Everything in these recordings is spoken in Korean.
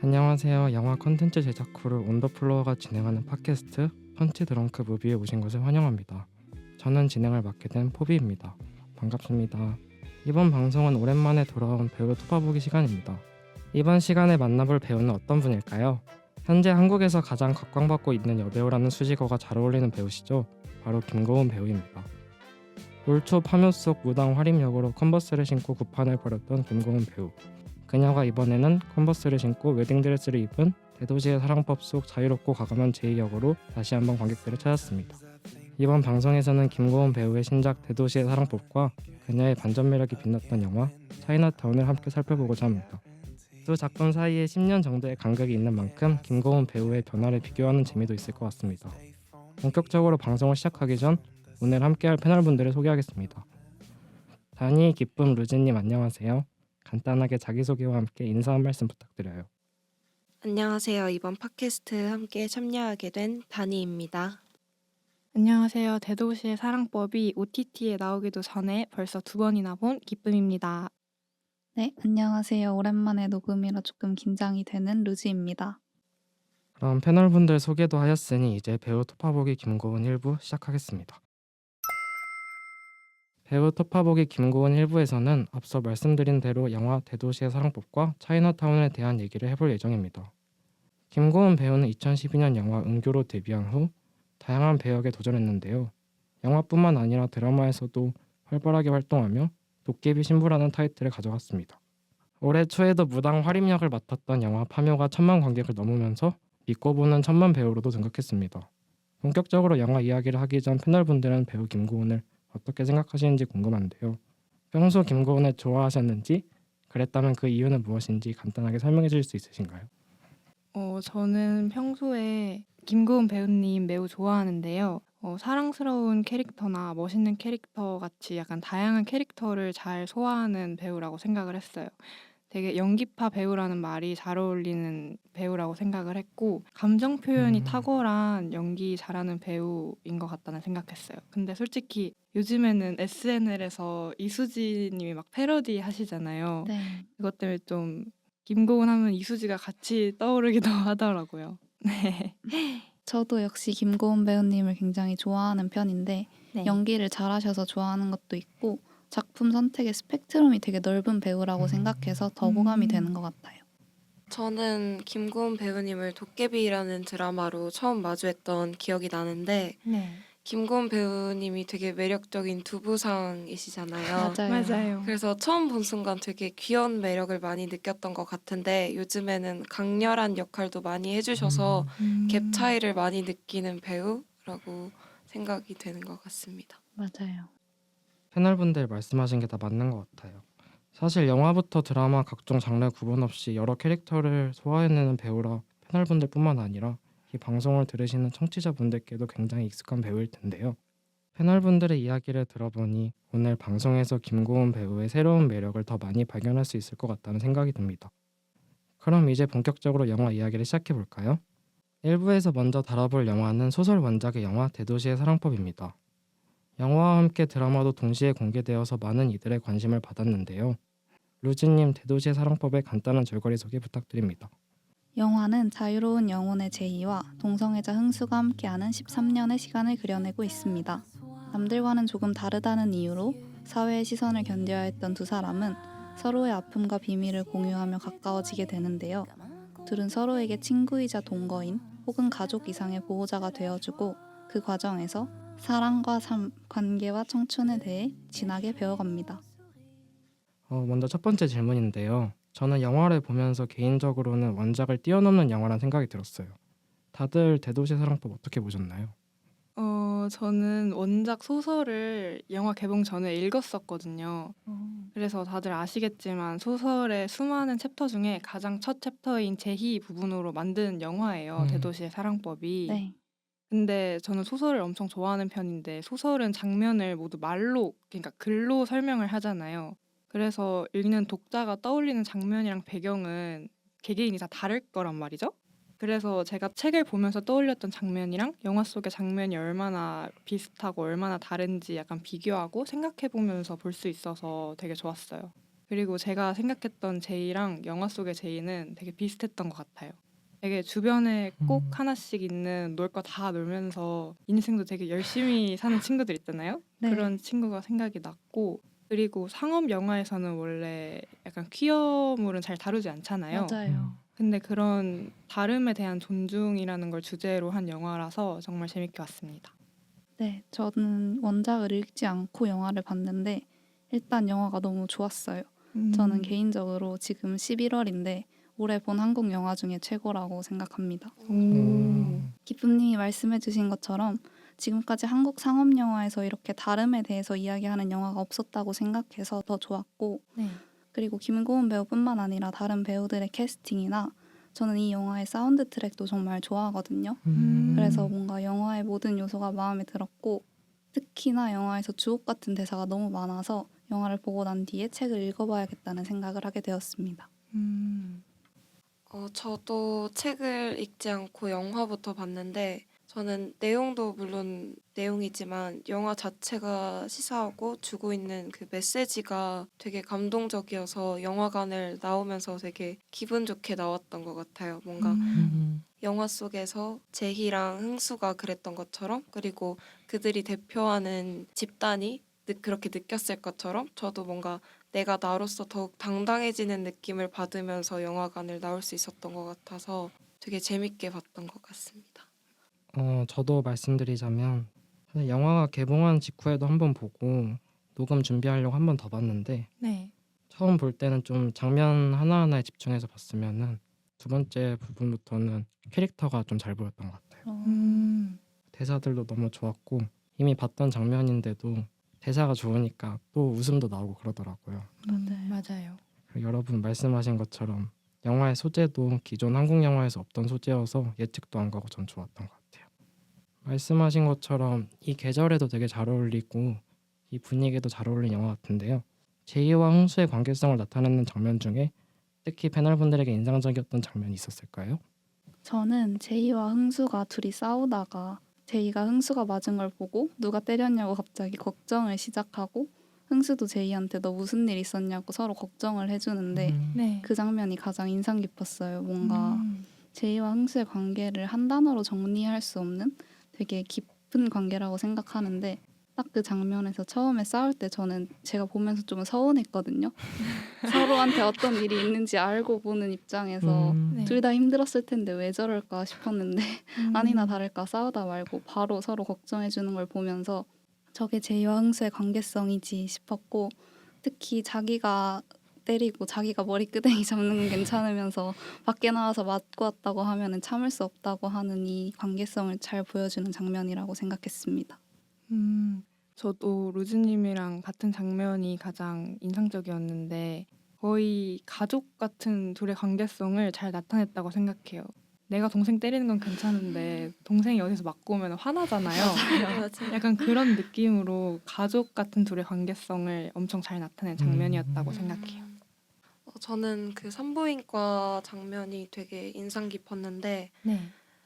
안녕하세요. 영화 콘텐츠 제작 크루 온더플로어가 진행하는 팟캐스트 펀치 드렁크 무비에 오신 것을 환영합니다. 저는 진행을 맡게 된 포비입니다. 반갑습니다. 이번 방송은 오랜만에 돌아온 배우 토파보기 시간입니다. 이번 시간에 만나볼 배우는 어떤 분일까요? 현재 한국에서 가장 각광받고 있는 여배우라는 수식어가 잘 어울리는 배우시죠? 바로 김고은 배우입니다. 올초 파묘 속 무당 활임 역으로 컨버스를 신고 구판을 벌였던 김고은 배우. 그녀가 이번에는 컨버스를 신고 웨딩드레스를 입은 대도시의 사랑법 속 자유롭고 과감한 제2역으로 다시 한번 관객들을 찾았습니다. 이번 방송에서는 김고은 배우의 신작 대도시의 사랑법과 그녀의 반전 매력이 빛났던 영화 차이나타운을 함께 살펴보고자 합니다. 두 작품 사이에 10년 정도의 간격이 있는 만큼 김고은 배우의 변화를 비교하는 재미도 있을 것 같습니다. 본격적으로 방송을 시작하기 전 오늘 함께할 패널분들을 소개하겠습니다. 다니, 기쁨, 루지님 안녕하세요. 간단하게 자기소개와 함께 인사 한 말씀 부탁드려요. 안녕하세요. 이번 팟캐스트 함께 참여하게 된 다니입니다. 안녕하세요. 대도시의 사랑법이 OTT에 나오기도 전에 벌써 2번이나 본 기쁨입니다. 네, 안녕하세요. 오랜만에 녹음이라 조금 긴장이 되는 루지입니다. 그럼 패널분들 소개도 하였으니 이제 배우 토파보기 김고은 1부 시작하겠습니다. 배우 토파보기 김고은 1부에서는 앞서 말씀드린 대로 영화 대도시의 사랑법과 차이나타운에 대한 얘기를 해볼 예정입니다. 김고은 배우는 2012년 영화 은교로 데뷔한 후 다양한 배역에 도전했는데요. 영화뿐만 아니라 드라마에서도 활발하게 활동하며 도깨비 신부라는 타이틀을 가져갔습니다. 올해 초에도 무당 활임 역을 맡았던 영화 파묘가 1000만 관객을 넘으면서 믿고 보는 천만 배우로도 등극했습니다. 본격적으로 영화 이야기를 하기 전 패널분들은 배우 김고은을 어떻게 생각하시는지 궁금한데요. 평소 김고은을 좋아하셨는지, 그랬다면 그 이유는 무엇인지 간단하게 설명해 주실 수 있으신가요? 저는 평소에 김고은 배우님 매우 좋아하는데요. 사랑스러운 캐릭터나 멋있는 캐릭터 같이 약간 다양한 캐릭터를 잘 소화하는 배우라고 생각을 했어요. 되게 연기파 배우라는 말이 잘 어울리는 배우라고 생각을 했고 감정 표현이 탁월한 연기 잘하는 배우인 것 같다는 생각했어요. 근데 솔직히 요즘에는 SNL에서 이수지 님이 막 패러디 하시잖아요. 네. 그것 때문에 좀 김고은 하면 이수지가 같이 떠오르기도 하더라고요. 네. 저도 역시 김고은 배우님을 굉장히 좋아하는 편인데 네. 연기를 잘하셔서 좋아하는 것도 있고 작품 선택의 스펙트럼이 되게 넓은 배우라고 생각해서 더 호감이 되는 것 같아요. 저는 김고은 배우님을 도깨비라는 드라마로 처음 마주했던 기억이 나는데 네. 김고은 배우님이 되게 매력적인 두부상이시잖아요. 맞아요. 그래서 처음 본 순간 되게 귀여운 매력을 많이 느꼈던 것 같은데 요즘에는 강렬한 역할도 많이 해주셔서 갭 차이를 많이 느끼는 배우라고 생각이 되는 것 같습니다. 맞아요. 패널분들 말씀하신 게 다 맞는 것 같아요. 사실 영화부터 드라마 각종 장르 구분 없이 여러 캐릭터를 소화해내는 배우라 패널분들 뿐만 아니라 이 방송을 들으시는 청취자분들께도 굉장히 익숙한 배우일 텐데요. 패널분들의 이야기를 들어보니 오늘 방송에서 김고은 배우의 새로운 매력을 더 많이 발견할 수 있을 것 같다는 생각이 듭니다. 그럼 이제 본격적으로 영화 이야기를 시작해볼까요? 1부에서 먼저 다뤄볼 영화는 소설 원작의 영화 대도시의 사랑법입니다. 영화와 함께 드라마도 동시에 공개되어서 많은 이들의 관심을 받았는데요. 루지님, 대도시의 사랑법의 간단한 줄거리 소개 부탁드립니다. 영화는 자유로운 영혼의 제이와 동성애자 흥수가 함께하는 13년의 시간을 그려내고 있습니다. 남들과는 조금 다르다는 이유로 사회의 시선을 견뎌야 했던 두 사람은 서로의 아픔과 비밀을 공유하며 가까워지게 되는데요. 둘은 서로에게 친구이자 동거인 혹은 가족 이상의 보호자가 되어주고 그 과정에서 사랑과 삶, 관계와 청춘에 대해 진하게 배워갑니다. 먼저 첫 번째 질문인데요. 저는 영화를 보면서 개인적으로는 원작을 뛰어넘는 영화라는 생각이 들었어요. 다들 대도시의 사랑법 어떻게 보셨나요? 저는 원작 소설을 영화 개봉 전에 읽었었거든요. 그래서 다들 아시겠지만 소설의 수많은 챕터 중에 가장 첫 챕터인 제희 부분으로 만든 영화예요. 대도시의 사랑법이. 네. 근데 저는 소설을 엄청 좋아하는 편인데 소설은 장면을 모두 말로, 그러니까 글로 설명을 하잖아요. 그래서 읽는 독자가 떠올리는 장면이랑 배경은 개개인이 다 다를 거란 말이죠. 그래서 제가 책을 보면서 떠올렸던 장면이랑 영화 속의 장면이 얼마나 비슷하고 얼마나 다른지 약간 비교하고 생각해 보면서 볼 수 있어서 되게 좋았어요. 그리고 제가 생각했던 제이랑 영화 속의 제이는 되게 비슷했던 것 같아요. 되게 주변에 꼭 하나씩 있는 놀 거 다 놀면서 인생도 되게 열심히 사는 친구들 있잖아요. 네. 그런 친구가 생각이 났고, 그리고 상업 영화에서는 원래 약간 퀴어물은 잘 다루지 않잖아요. 맞아요. 근데 그런 다름에 대한 존중이라는 걸 주제로 한 영화라서 정말 재밌게 봤습니다. 네, 저는 원작을 읽지 않고 영화를 봤는데 일단 영화가 너무 좋았어요. 저는 개인적으로 지금 11월인데 올해 본 한국 영화 중에 최고라고 생각합니다. 기쁨님이 말씀해주신 것처럼 지금까지 한국 상업 영화에서 이렇게 다름에 대해서 이야기하는 영화가 없었다고 생각해서 더 좋았고, 네. 그리고 김고은 배우뿐만 아니라 다른 배우들의 캐스팅이나 저는 이 영화의 사운드 트랙도 정말 좋아하거든요. 그래서 뭔가 영화의 모든 요소가 마음에 들었고, 특히나 영화에서 주옥 같은 대사가 너무 많아서 영화를 보고 난 뒤에 책을 읽어봐야겠다는 생각을 하게 되었습니다. 저도 책을 읽지 않고 영화부터 봤는데 저는 내용도 물론 내용이지만 영화 자체가 시사하고 주고 있는 그 메시지가 되게 감동적이어서 영화관을 나오면서 되게 기분 좋게 나왔던 것 같아요. 뭔가 영화 속에서 제희랑 흥수가 그랬던 것처럼, 그리고 그들이 대표하는 집단이 그렇게 느꼈을 것처럼 저도 뭔가 내가 나로서 더욱 당당해지는 느낌을 받으면서 영화관을 나올 수 있었던 것 같아서 되게 재밌게 봤던 것 같습니다. 저도 말씀드리자면 사실 영화가 개봉한 직후에도 한번 보고 녹음 준비하려고 한 번 더 봤는데 네. 처음 볼 때는 좀 장면 하나하나에 집중해서 봤으면은 두 번째 부분부터는 캐릭터가 좀 잘 보였던 것 같아요. 대사들도 너무 좋았고 이미 봤던 장면인데도 대사가 좋으니까 또 웃음도 나오고 그러더라고요. 맞아요. 그리고 여러분 말씀하신 것처럼 영화의 소재도 기존 한국 영화에서 없던 소재여서 예측도 안 가고 전 좋았던 것 같아요. 말씀하신 것처럼 이 계절에도 되게 잘 어울리고 이 분위기에도 잘 어울리는 영화 같은데요. 제이와 흥수의 관계성을 나타내는 장면 중에 특히 패널분들에게 인상적이었던 장면이 있었을까요? 저는 제이와 흥수가 둘이 싸우다가 제이가 흥수가 맞은 걸 보고 누가 때렸냐고 갑자기 걱정을 시작하고, 흥수도 제이한테 너 무슨 일 있었냐고 서로 걱정을 해주는데 네. 그 장면이 가장 인상 깊었어요. 뭔가 제이와 흥수의 관계를 한 단어로 정리할 수 없는 되게 깊은 관계라고 생각하는데, 딱 그 장면에서 처음에 싸울 때 저는 제가 보면서 좀 서운했거든요. 서로한테 어떤 일이 있는지 알고 보는 입장에서 네. 둘 다 힘들었을 텐데 왜 저럴까 싶었는데 아니나 다를까 싸우다 말고 바로 서로 걱정해주는 걸 보면서 저게 제이와 흥수의 관계성이지 싶었고, 특히 자기가 때리고 자기가 머리끄댕이 잡는 건 괜찮으면서 밖에 나와서 맞고 왔다고 하면은 참을 수 없다고 하는 이 관계성을 잘 보여주는 장면이라고 생각했습니다. 저도 루즈님이랑 같은 장면이 가장 인상적이었는데 거의 가족 같은 둘의 관계성을 잘 나타냈다고 생각해요. 내가 동생 때리는 건 괜찮은데 동생이 어디서 맞고 오면 화나잖아요. 맞아요. 약간 그런 느낌으로 가족 같은 둘의 관계성을 엄청 잘 나타낸 장면이었다고 생각해요. 저는 그 산부인과 장면이 되게 인상 깊었는데 네.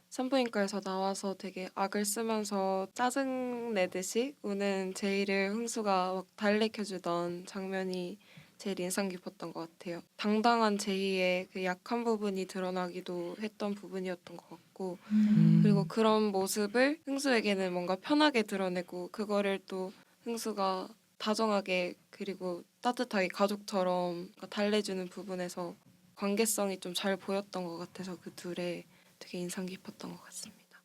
산부인과에서 나와서 되게 악을 쓰면서 짜증 내듯이 우는 제이를 흥수가 막 달래켜주던 장면이 제일 인상 깊었던 것 같아요. 당당한 제이의 그 약한 부분이 드러나기도 했던 부분이었던 것 같고, 그리고 그런 모습을 흥수에게는 뭔가 편하게 드러내고 그거를 또 흥수가 다정하게 그리고 따뜻하게 가족처럼 달래주는 부분에서 관계성이 좀 잘 보였던 것 같아서 그 둘의 되게 인상 깊었던 것 같습니다.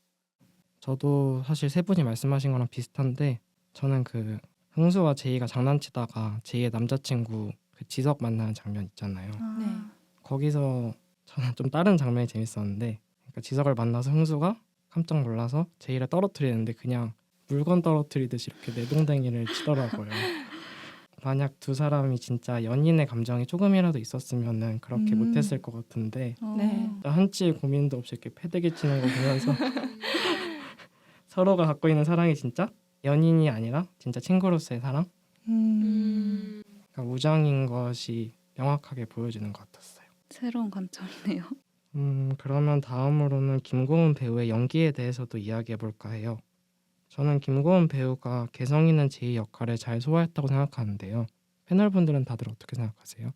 저도 사실 세 분이 말씀하신 거랑 비슷한데 저는 그 흥수와 제이가 장난치다가 제이의 남자친구 그 지석 만나는 장면 있잖아요. 네. 거기서 저는 좀 다른 장면이 재밌었는데, 그러니까 지석을 만나서 흥수가 깜짝 놀라서 제이를 떨어뜨리는데 그냥 물건 떨어뜨리듯이 이렇게 내동댕이를 치더라고요. 만약 두 사람이 진짜 연인의 감정이 조금이라도 있었으면은 그렇게 못했을 것 같은데 네. 한치의 고민도 없이 이렇게 패대기 치는 거 보면서 서로가 갖고 있는 사랑이 진짜 연인이 아니라 진짜 친구로서의 사랑? 그러니까 우정인 것이 명확하게 보여지는 것 같았어요. 새로운 관점이네요. 그러면 다음으로는 김고은 배우의 연기에 대해서도 이야기해볼까 해요. 저는 김고은 배우가 개성 있는 제이 역할을 잘 소화했다고 생각하는데요. 패널분들은 다들 어떻게 생각하세요?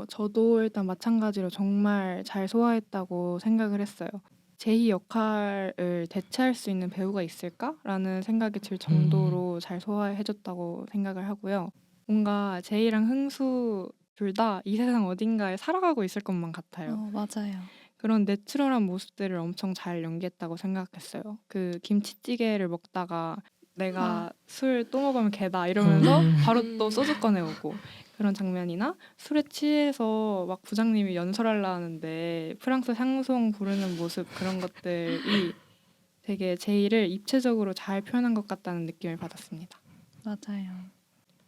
저도 일단 마찬가지로 정말 잘 소화했다고 생각을 했어요. 제이 역할을 대체할 수 있는 배우가 있을까라는 생각이 들 정도로 잘 소화해줬다고 생각을 하고요. 뭔가 제이랑 흥수 둘 다 이 세상 어딘가에 살아가고 있을 것만 같아요. 맞아요. 그런 내추럴한 모습들을 엄청 잘 연기했다고 생각했어요. 그 김치찌개를 먹다가 내가 술 또 먹으면 개다 이러면서 바로 또 소주 꺼내오고 그런 장면이나 술에 취해서 막 부장님이 연설하려 하는데 프랑스 샹송 부르는 모습 그런 것들이 되게 제이를 입체적으로 잘 표현한 것 같다는 느낌을 받았습니다. 맞아요.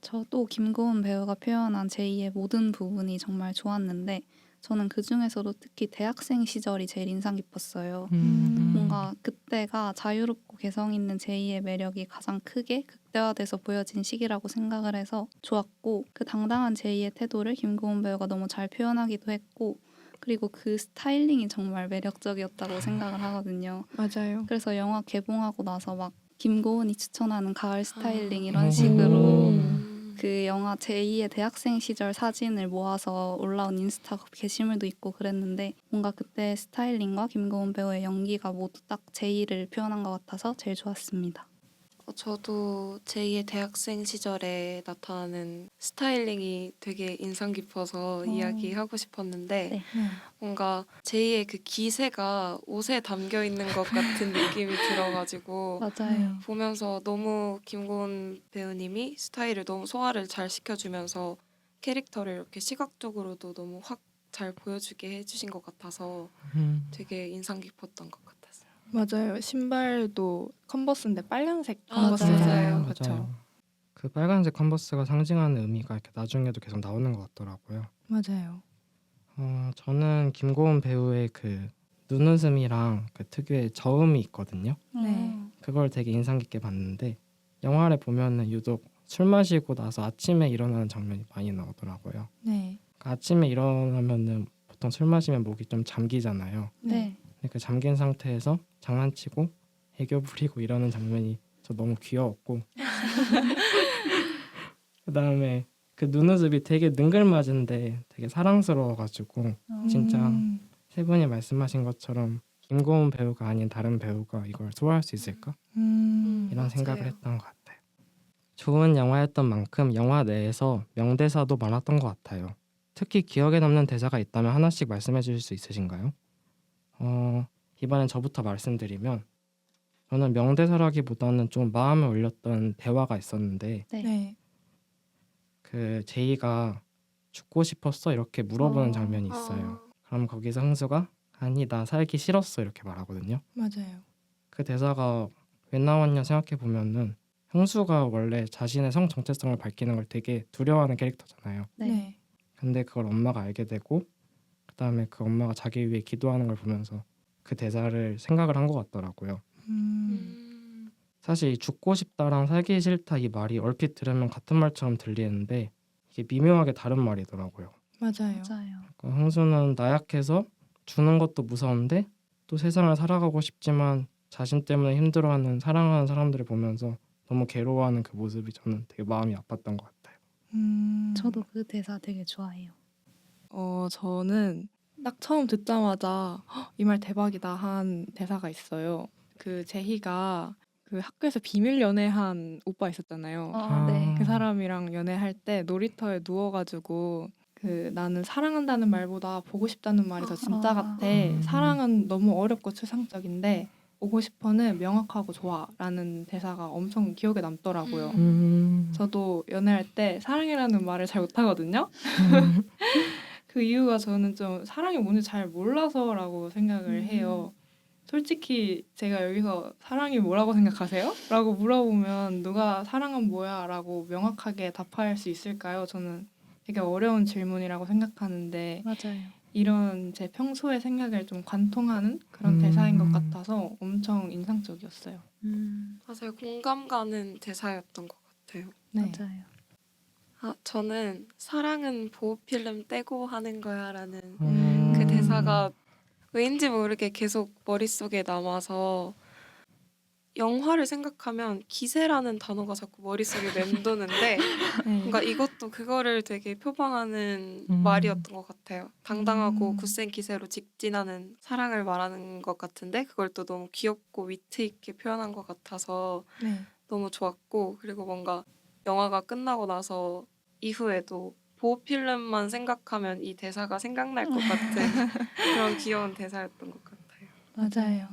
저도 김고은 배우가 표현한 제이의 모든 부분이 정말 좋았는데 저는 그중에서도 특히 대학생 시절이 제일 인상 깊었어요. 뭔가 그때가 자유롭고 개성 있는 제이의 매력이 가장 크게 극대화돼서 보여진 시기라고 생각을 해서 좋았고 그 당당한 제이의 태도를 김고은 배우가 너무 잘 표현하기도 했고 그리고 그 스타일링이 정말 매력적이었다고 생각을 하거든요. 맞아요. 그래서 영화 개봉하고 나서 막 김고은이 추천하는 가을 스타일링 이런 오. 식으로 그 영화 제2의 대학생 시절 사진을 모아서 올라온 인스타 게시물도 있고 그랬는데 뭔가 그때 스타일링과 김고은 배우의 연기가 모두 딱 제2를 표현한 것 같아서 제일 좋았습니다. 저도 제2의 대학생 시절에 나타나는 스타일링이 되게 인상 깊어서 이야기하고 싶었는데 네. 뭔가 제2의 그 기세가 옷에 담겨 있는 것 같은 느낌이 들어가지고 맞아요. 보면서 너무 김고은 배우님이 스타일을 너무 소화를 잘 시켜주면서 캐릭터를 이렇게 시각적으로도 너무 확 잘 보여주게 해주신 것 같아서 되게 인상 깊었던 것 같았어요. 맞아요. 신발도 컨버스인데 빨간색 아, 컨버스잖아요. 맞아요. 그렇죠. 그 빨간색 컨버스가 상징하는 의미가 이렇게 나중에도 계속 나오는 것 같더라고요. 맞아요. 저는 김고은 배우의 그 눈웃음이랑 그 특유의 저음이 있거든요. 네. 그걸 되게 인상 깊게 봤는데 영화를 보면은 유독 술 마시고 나서 아침에 일어나는 장면이 많이 나오더라고요. 네. 그러니까 아침에 일어나면은 보통 술 마시면 목이 좀 잠기잖아요. 네. 근데 그 잠긴 상태에서 장난치고 애교 부리고 이러는 장면이 저 너무 귀여웠고 그다음에 그 눈웃음이 되게 능글맞은데 되게 사랑스러워가지고 진짜 세 분이 말씀하신 것처럼 김고은 배우가 아닌 다른 배우가 이걸 소화할 수 있을까? 이런 맞아요. 생각을 했던 것 같아요. 좋은 영화였던 만큼 영화 내에서 명대사도 많았던 것 같아요. 특히 기억에 남는 대사가 있다면 하나씩 말씀해 주실 수 있으신가요? 이번엔 저부터 말씀드리면 저는 명대사라기보다는 좀 마음을 울렸던 대화가 있었는데 네. 네. 그 제이가 죽고 싶었어 이렇게 물어보는 장면이 있어요. 그럼 거기서 흥수가 아니 나 살기 싫었어 이렇게 말하거든요. 맞아요. 그 대사가 왜 나왔냐 생각해 보면은 흥수가 원래 자신의 성 정체성을 밝히는 걸 되게 두려워하는 캐릭터잖아요. 네. 근데 그걸 엄마가 알게 되고 그다음에 그 엄마가 자기 위해 기도하는 걸 보면서 그 대사를 생각을 한 것 같더라고요. 사실 이 죽고 싶다랑 살기 싫다 이 말이 얼핏 들으면 같은 말처럼 들리는데 이게 미묘하게 다른 말이더라고요. 맞아요. 맞아요. 그러니까 흥수는 나약해서 죽는 것도 무서운데 또 세상을 살아가고 싶지만 자신 때문에 힘들어하는 사랑하는 사람들을 보면서 너무 괴로워하는 그 모습이 저는 되게 마음이 아팠던 것 같아요. 저도 그 대사 되게 좋아해요. 저는 딱 처음 듣자마자 이 말 대박이다 한 대사가 있어요. 그 제희가 그 학교에서 비밀 연애한 오빠 있었잖아요. 네. 그 사람이랑 연애할 때 놀이터에 누워가지고 그 나는 사랑한다는 말보다 보고 싶다는 말이 더 진짜 같아. 사랑은 너무 어렵고 추상적인데 보고 싶어는 명확하고 좋아라는 대사가 엄청 기억에 남더라고요. 저도 연애할 때 사랑이라는 말을 잘 못하거든요. 그 이유가 저는 좀 사랑이 뭔지 잘 몰라서라고 생각을 해요. 솔직히 제가 여기서 사랑이 뭐라고 생각하세요? 라고 물어보면 누가 사랑은 뭐야? 라고 명확하게 답할 수 있을까요? 저는 되게 어려운 질문이라고 생각하는데 맞아요. 이런 제 평소의 생각을 좀 관통하는 그런 대사인 것 같아서 엄청 인상적이었어요. 맞아요. 공감 가는 대사였던 것 같아요. 네. 맞아요. 저는 사랑은 보호필름 떼고 하는 거야라는 음. 그 대사가 왠지 모르게 계속 머릿속에 남아서 영화를 생각하면 기세라는 단어가 자꾸 머릿속에 맴도는데 네. 뭔가 이것도 그거를 되게 표방하는 음. 말이었던 것 같아요. 당당하고 음. 굳센 기세로 직진하는 사랑을 말하는 것 같은데 그걸 또 너무 귀엽고 위트 있게 표현한 것 같아서 네. 너무 좋았고 그리고 뭔가 영화가 끝나고 나서 이후에도 보호필름만 생각하면 이 대사가 생각날 것 같은 그런 귀여운 대사였던 것 같아요. 맞아요.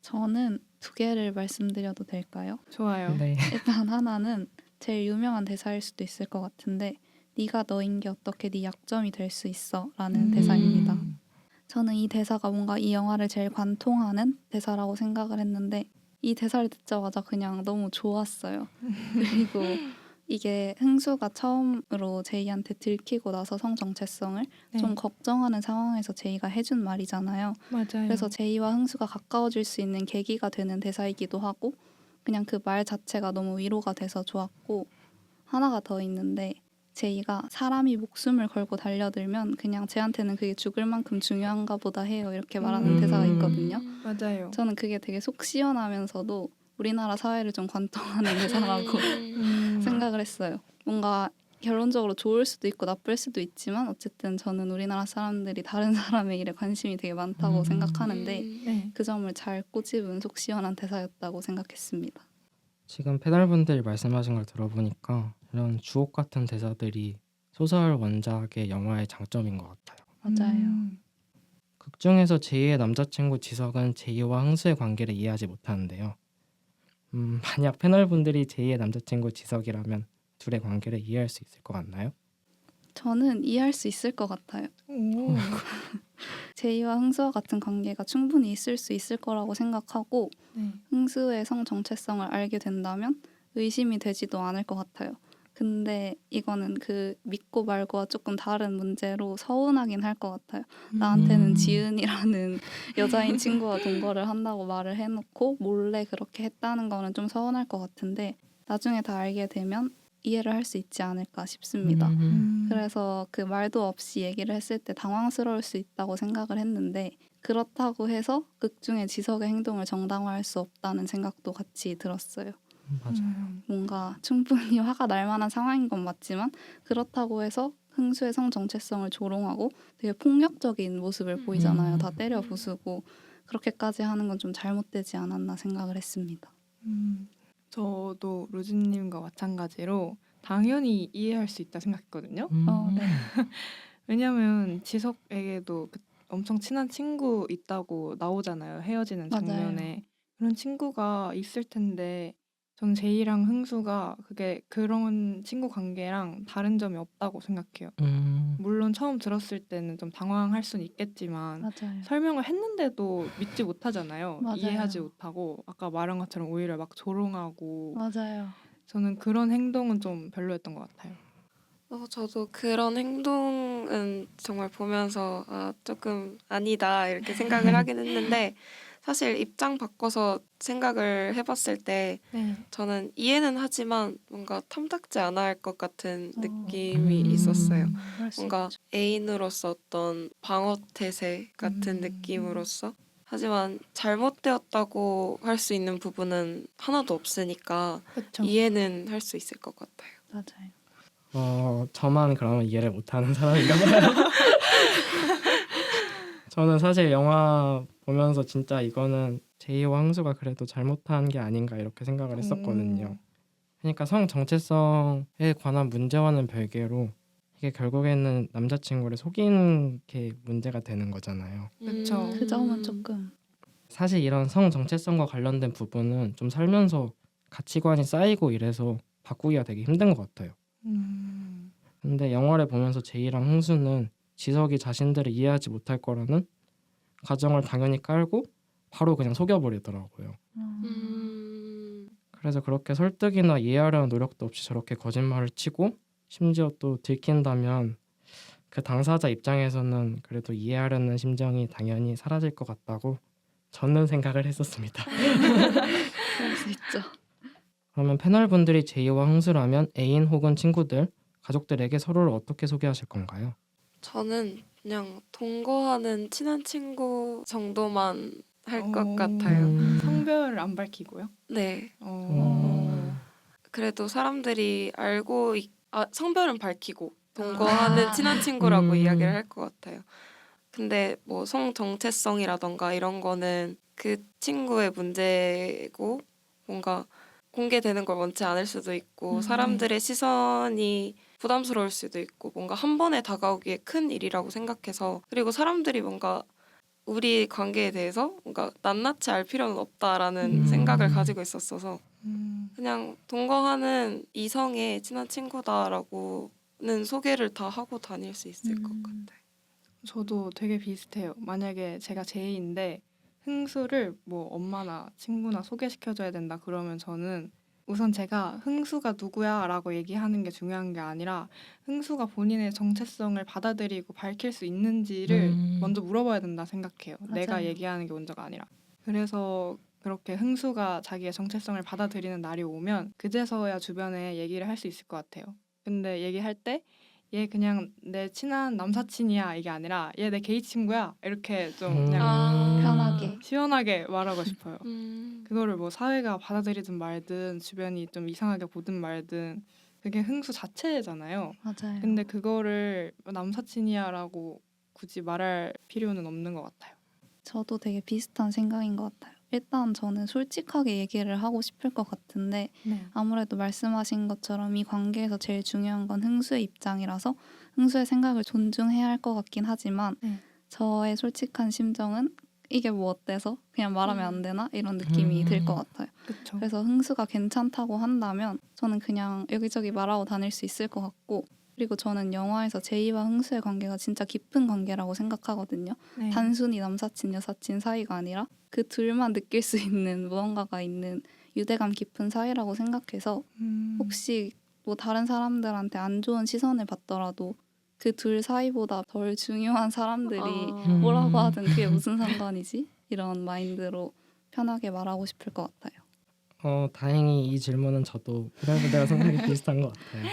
저는 두 개를 말씀드려도 될까요? 좋아요. 네. 일단 하나는 제일 유명한 대사일 수도 있을 것 같은데 네가 너인 게 어떻게 네 약점이 될 수 있어 라는 대사입니다. 저는 이 대사가 뭔가 이 영화를 제일 관통하는 대사라고 생각을 했는데 이 대사를 듣자마자 그냥 너무 좋았어요. 그리고 이게 흥수가 처음으로 제이한테 들키고 나서 성 정체성을 네. 좀 걱정하는 상황에서 제이가 해준 말이잖아요. 맞아요. 그래서 제이와 흥수가 가까워질 수 있는 계기가 되는 대사이기도 하고 그냥 그 말 자체가 너무 위로가 돼서 좋았고 하나가 더 있는데 제이가 사람이 목숨을 걸고 달려들면 그냥 쟤한테는 그게 죽을 만큼 중요한가 보다 해요 이렇게 말하는 대사가 있거든요. 맞아요. 저는 그게 되게 속 시원하면서도 우리나라 사회를 좀 관통하는 대사라고 생각을 했어요. 뭔가 결론적으로 좋을 수도 있고 나쁠 수도 있지만 어쨌든 저는 우리나라 사람들이 다른 사람의 일에 관심이 되게 많다고 생각하는데 네. 그 점을 잘 꼬집은 속 시원한 대사였다고 생각했습니다. 지금 패널분들이 말씀하신 걸 들어보니까 이런 주옥 같은 대사들이 소설 원작의 영화의 장점인 것 같아요. 맞아요. 극 중에서 제이의 남자친구 지석은 제이와 흥수의 관계를 이해하지 못하는데요. 만약 패널분들이 제이의 남자친구 지석이라면 둘의 관계를 이해할 수 있을 것 같나요? 저는 이해할 수 있을 것 같아요. 오. 제이와 흥수와 같은 관계가 충분히 있을 수 있을 거라고 생각하고 네. 흥수의 성 정체성을 알게 된다면 의심이 되지도 않을 것 같아요. 근데 이거는 그 믿고 말고와 조금 다른 문제로 서운하긴 할 것 같아요. 나한테는 지은이라는 여자인 친구와 동거를 한다고 말을 해놓고 몰래 그렇게 했다는 거는 좀 서운할 것 같은데 나중에 다 알게 되면 이해를 할 수 있지 않을까 싶습니다. 그래서 그 말도 없이 얘기를 했을 때 당황스러울 수 있다고 생각을 했는데 그렇다고 해서 극 중에 지석의 행동을 정당화할 수 없다는 생각도 같이 들었어요. 맞아요. 뭔가 충분히 화가 날 만한 상황인 건 맞지만 그렇다고 해서 흥수의 성 정체성을 조롱하고 되게 폭력적인 모습을 보이잖아요. 다 때려 부수고 그렇게까지 하는 건 좀 잘못되지 않았나 생각을 했습니다. 저도 루즈님과 마찬가지로 당연히 이해할 수 있다 생각했거든요. 네. 왜냐면 지석에게도 엄청 친한 친구 있다고 나오잖아요. 헤어지는 맞아요. 장면에. 그런 친구가 있을 텐데 전 제이랑 흥수가 그게 그런 친구 관계랑 다른 점이 없다고 생각해요. 물론 처음 들었을 때는 좀 당황할 수는 있겠지만 맞아요. 설명을 했는데도 믿지 못하잖아요. 맞아요. 이해하지 못하고 아까 말한 것처럼 오히려 막 조롱하고 맞아요. 저는 그런 행동은 좀 별로였던 것 같아요. 저도 그런 행동은 정말 보면서 조금 아니다 이렇게 생각을 하긴 했는데 사실 입장 바꿔서 생각을 해봤을 때 네. 저는 이해는 하지만 뭔가 탐탁지 않아 할 것 같은 느낌이 음. 있었어요. 그럴 수 뭔가 있죠. 애인으로서 어떤 방어 태세 같은 느낌으로서 하지만 잘못되었다고 할 수 있는 부분은 하나도 없으니까 그렇죠. 이해는 할 수 있을 것 같아요. 맞아요. 저만 그러면 이해를 못하는 사람인가 봐요. 저는 사실 영화 보면서 진짜 이거는 제이와 흥수가 그래도 잘못한 게 아닌가 이렇게 생각을 했었거든요. 그러니까 성 정체성에 관한 문제와는 별개로 이게 결국에는 남자친구를 속이는 게 문제가 되는 거잖아요. 그쵸. 그 점은 조금 사실 이런 성 정체성과 관련된 부분은 좀 살면서 가치관이 쌓이고 이래서 바꾸기가 되게 힘든 것 같아요. 근데 영화를 보면서 제이랑 흥수는 지석이 자신들을 이해하지 못할 거라는 가정을 당연히 깔고 바로 그냥 속여버리더라고요. 그래서 그렇게 설득이나 이해하려는 노력도 없이 저렇게 거짓말을 치고 심지어 또 들킨다면 그 당사자 입장에서는 그래도 이해하려는 심정이 당연히 사라질 것 같다고 저는 생각을 했었습니다. 그럴 수 있죠. 그러면 패널분들이 제이와 흥수라면 애인 혹은 친구들, 가족들에게 서로를 어떻게 소개하실 건가요? 저는 그냥 동거하는 친한 친구 정도만 할 것 같아요. 성별을 안 밝히고요. 네. 어. 그래도 사람들이 성별은 밝히고 동거하는 아. 친한 친구라고 음. 이야기를 할 것 같아요. 근데 뭐 성 정체성이라던가 이런 거는 그 친구의 문제고 뭔가 공개되는 걸 원치 않을 수도 있고 사람들의 시선이 부담스러울 수도 있고 뭔가 한 번에 다가오기에 큰 일이라고 생각해서 그리고 사람들이 뭔가 우리 관계에 대해서 뭔가 낱낱이 알 필요는 없다라는 생각을 가지고 있었어서 그냥 동거하는 이성의 친한 친구다라고는 소개를 다 하고 다닐 수 있을 것 같아요. 저도 되게 비슷해요. 만약에 제가 제이인데 흥수를 뭐 엄마나 친구나 소개시켜줘야 된다 그러면 저는 우선 제가 흥수가 누구야라고 얘기하는 게 중요한 게 아니라 흥수가 본인의 정체성을 받아들이고 밝힐 수 있는지를 먼저 물어봐야 된다 생각해요. 내가 맞아요. 얘기하는 게 먼저가 아니라. 그래서 그렇게 흥수가 자기의 정체성을 받아들이는 날이 오면 그제서야 주변에 얘기를 할 수 있을 것 같아요. 근데 얘기할 때 얘 그냥 내 친한 남사친이야 이게 아니라 얘 내 게이 친구야 이렇게 좀 그냥 편하게. 시원하게 말하고 싶어요. 음. 그거를 뭐 사회가 받아들이든 말든 주변이 좀 이상하게 보든 말든 그게 흥수 자체잖아요. 맞아요. 근데 그거를 남사친이야라고 굳이 말할 필요는 없는 것 같아요. 저도 되게 비슷한 생각인 것 같아요. 일단 저는 솔직하게 얘기를 하고 싶을 것 같은데 네. 아무래도 말씀하신 것처럼 이 관계에서 제일 중요한 건 흥수의 입장이라서 흥수의 생각을 존중해야 할 것 같긴 하지만 네. 저의 솔직한 심정은 이게 뭐 어때서 그냥 말하면 안 되나 이런 느낌이 들 것 같아요. 그렇죠. 그래서 흥수가 괜찮다고 한다면 저는 그냥 여기저기 말하고 다닐 수 있을 것 같고 그리고 저는 영화에서 제이와 흥수의 관계가 진짜 깊은 관계라고 생각하거든요. 네. 단순히 남사친 여사친 사이가 아니라 그 둘만 느낄 수 있는 무언가가 있는 유대감 깊은 사이라고 생각해서 혹시 뭐 다른 사람들한테 안 좋은 시선을 받더라도 그 둘 사이보다 덜 중요한 사람들이 뭐라고 하든 그게 무슨 상관이지? 이런 마인드로 편하게 말하고 싶을 것 같아요. 다행히 이 질문은 저도 그대로 생각이 비슷한 것 같아요.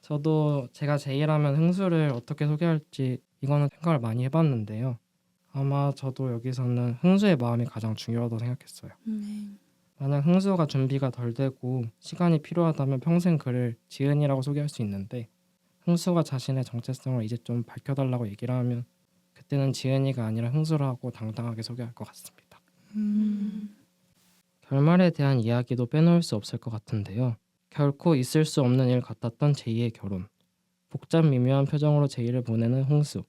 저도 제가 제이라면 흥수를 어떻게 소개할지 이거는 생각을 많이 해봤는데요. 아마 저도 여기서는 흥수의 마음이 가장 중요하다고 생각했어요. 만약 흥수가 준비가 덜 되고 시간이 필요하다면 평생 그를 지은이라고 소개할 수 있는데 흥수가 자신의 정체성을 이제 좀 밝혀달라고 얘기를 하면 그때는 지은이가 아니라 흥수라고 당당하게 소개할 것 같습니다. 결말에 대한 이야기도 빼놓을 수 없을 것 같은데요. 결코 있을 수 없는 일 같았던 제이의 결혼. 복잡 미묘한 표정으로 제이를 보내는 흥수.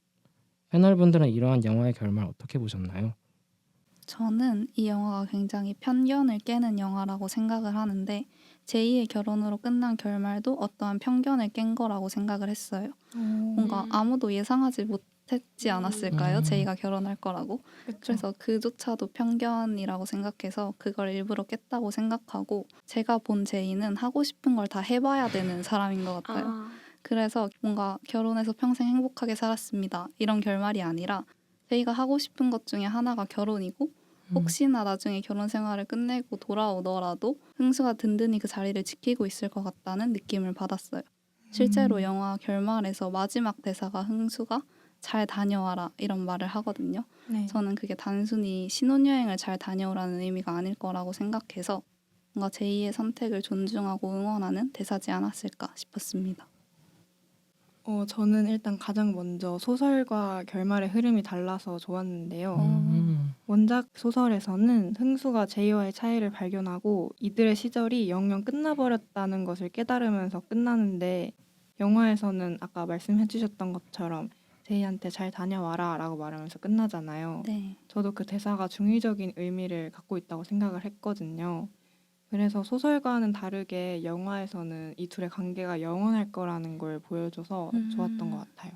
패널분들은 이러한 영화의 결말 어떻게 보셨나요? 저는 이 영화가 굉장히 편견을 깨는 영화라고 생각을 하는데 제이의 결혼으로 끝난 결말도 어떠한 편견을 깬 거라고 생각을 했어요. 뭔가 아무도 예상하지 못했지 않았을까요? 제이가 결혼할 거라고. 그래서 그조차도 편견이라고 생각해서 그걸 일부러 깼다고 생각하고 제가 본 제이는 하고 싶은 걸 다 해봐야 되는 사람인 것 같아요. 그래서 뭔가 결혼해서 평생 행복하게 살았습니다. 이런 결말이 아니라 제이가 하고 싶은 것 중에 하나가 결혼이고 혹시나 나중에 결혼 생활을 끝내고 돌아오더라도 흥수가 든든히 그 자리를 지키고 있을 것 같다는 느낌을 받았어요. 실제로 영화 결말에서 마지막 대사가 흥수가 잘 다녀와라 이런 말을 하거든요. 네. 저는 그게 단순히 신혼여행을 잘 다녀오라는 의미가 아닐 거라고 생각해서 뭔가 제이의 선택을 존중하고 응원하는 대사지 않았을까 싶었습니다. 저는 일단 가장 먼저 소설과 결말의 흐름이 달라서 좋았는데요. 원작 소설에서는 흥수가 제이와의 차이를 발견하고 이들의 시절이 영영 끝나버렸다는 것을 깨달으면서 끝나는데 영화에서는 아까 말씀해 주셨던 것처럼 제이한테 잘 다녀와라 라고 말하면서 끝나잖아요. 네. 저도 그 대사가 중의적인 의미를 갖고 있다고 생각을 했거든요. 그래서 소설과는 다르게 영화에서는 이 둘의 관계가 영원할 거라는 걸 보여줘서 좋았던 것 같아요.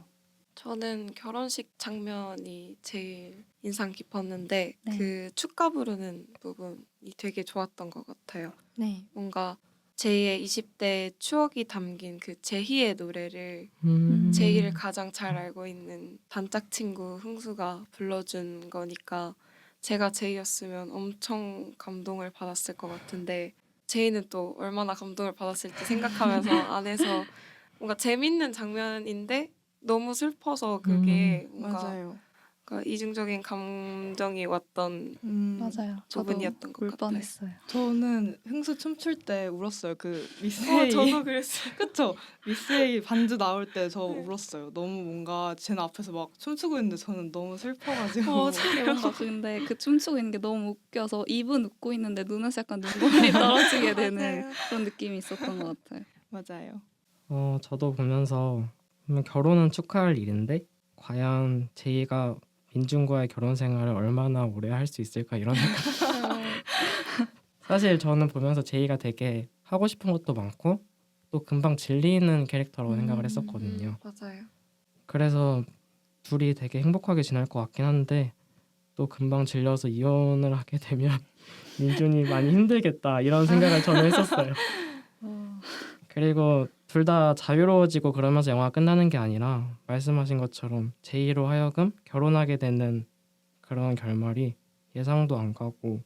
저는 결혼식 장면이 제일 인상 깊었는데 네. 그 축가 부르는 부분이 되게 좋았던 것 같아요. 네. 뭔가 제이의 20대 추억이 담긴 그 제희의 노래를 제이를 가장 잘 알고 있는 단짝 친구 흥수가 불러준 거니까 제가 제이였으면 엄청 감동을 받았을 것 같은데 제이는 또 얼마나 감동을 받았을지 생각하면서 안에서 뭔가 재밌는 장면인데 너무 슬퍼서 그게 뭔가 맞아요. 그러니까 이중적인 감정이 왔던 맞아요. 저도 부분이었던 것 울 같아요. 뻔했어요. 저는 흥수 춤출 때 울었어요. 그 미스 어, A 저도 그랬어요. 그쵸? 미스 A 반주 나올 때 저 울었어요. 너무 뭔가 쟤는 앞에서 막 춤추고 있는데 저는 너무 슬퍼가지고 뭔가 근데 그 춤추고 있는 게 너무 웃겨서 입은 웃고 있는데 눈에서 약간 눈물이 떨어지게 되는 맞아요. 그런 느낌이 있었던 것 같아요. 맞아요. 저도 보면서 결혼은 축하할 일인데 과연 제이가 민준과의 결혼 생활을 얼마나 오래 할 수 있을까 이런 생각. 사실 저는 보면서 제이가 되게 하고 싶은 것도 많고 또 금방 질리는 캐릭터라고 생각을 했었거든요. 맞아요. 그래서 둘이 되게 행복하게 지낼 것 같긴 한데 또 금방 질려서 이혼을 하게 되면 민준이 많이 힘들겠다 이런 생각을 저는 했었어요. 그리고 둘 다 자유로워지고 그러면서 영화가 끝나는 게 아니라 말씀하신 것처럼 제이로 하여금 결혼하게 되는 그런 결말이 예상도 안 가고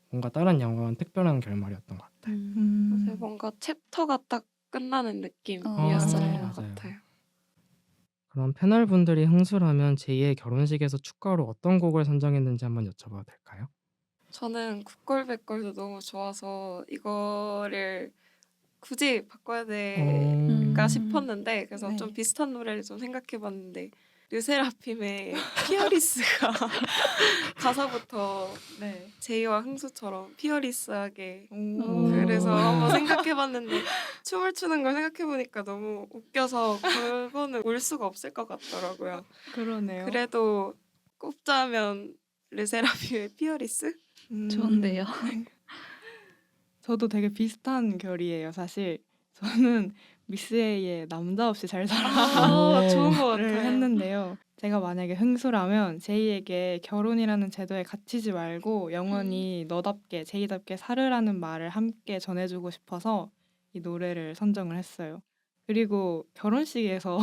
뭔가 다른 영화와는 특별한 결말이었던 것 같아요. 맞아요. 뭔가 챕터가 딱 끝나는 느낌이었던 맞아요. 것 같아요. 그럼 패널분들이 흥수라면 제이의 결혼식에서 축가로 어떤 곡을 선정했는지 한번 여쭤봐도 될까요? 저는 굿걸백걸도 너무 좋아서 이거를 굳이 바꿔야 될까 싶었는데 그래서 네. 좀 비슷한 노래를 좀 생각해봤는데 르세라핌의 피어리스가 가사부터 네. 제이와 흥수처럼 피어리스하게 오. 그래서 한번 생각해봤는데 춤을 추는 걸 생각해보니까 너무 웃겨서 그거는 울 수가 없을 것 같더라고요. 그러네요. 그래도 꼽자면 르세라핌의 피어리스? 좋은데요. 저도 되게 비슷한 결이에요. 사실 저는 미스 A의 남자 없이 잘 살아를 좋은 것 같아요. 했는데요. 제가 만약에 흥수라면 제이에게 결혼이라는 제도에 갇히지 말고 영원히 너답게 제이답게 살으라는 말을 함께 전해주고 싶어서 이 노래를 선정을 했어요. 그리고 결혼식에서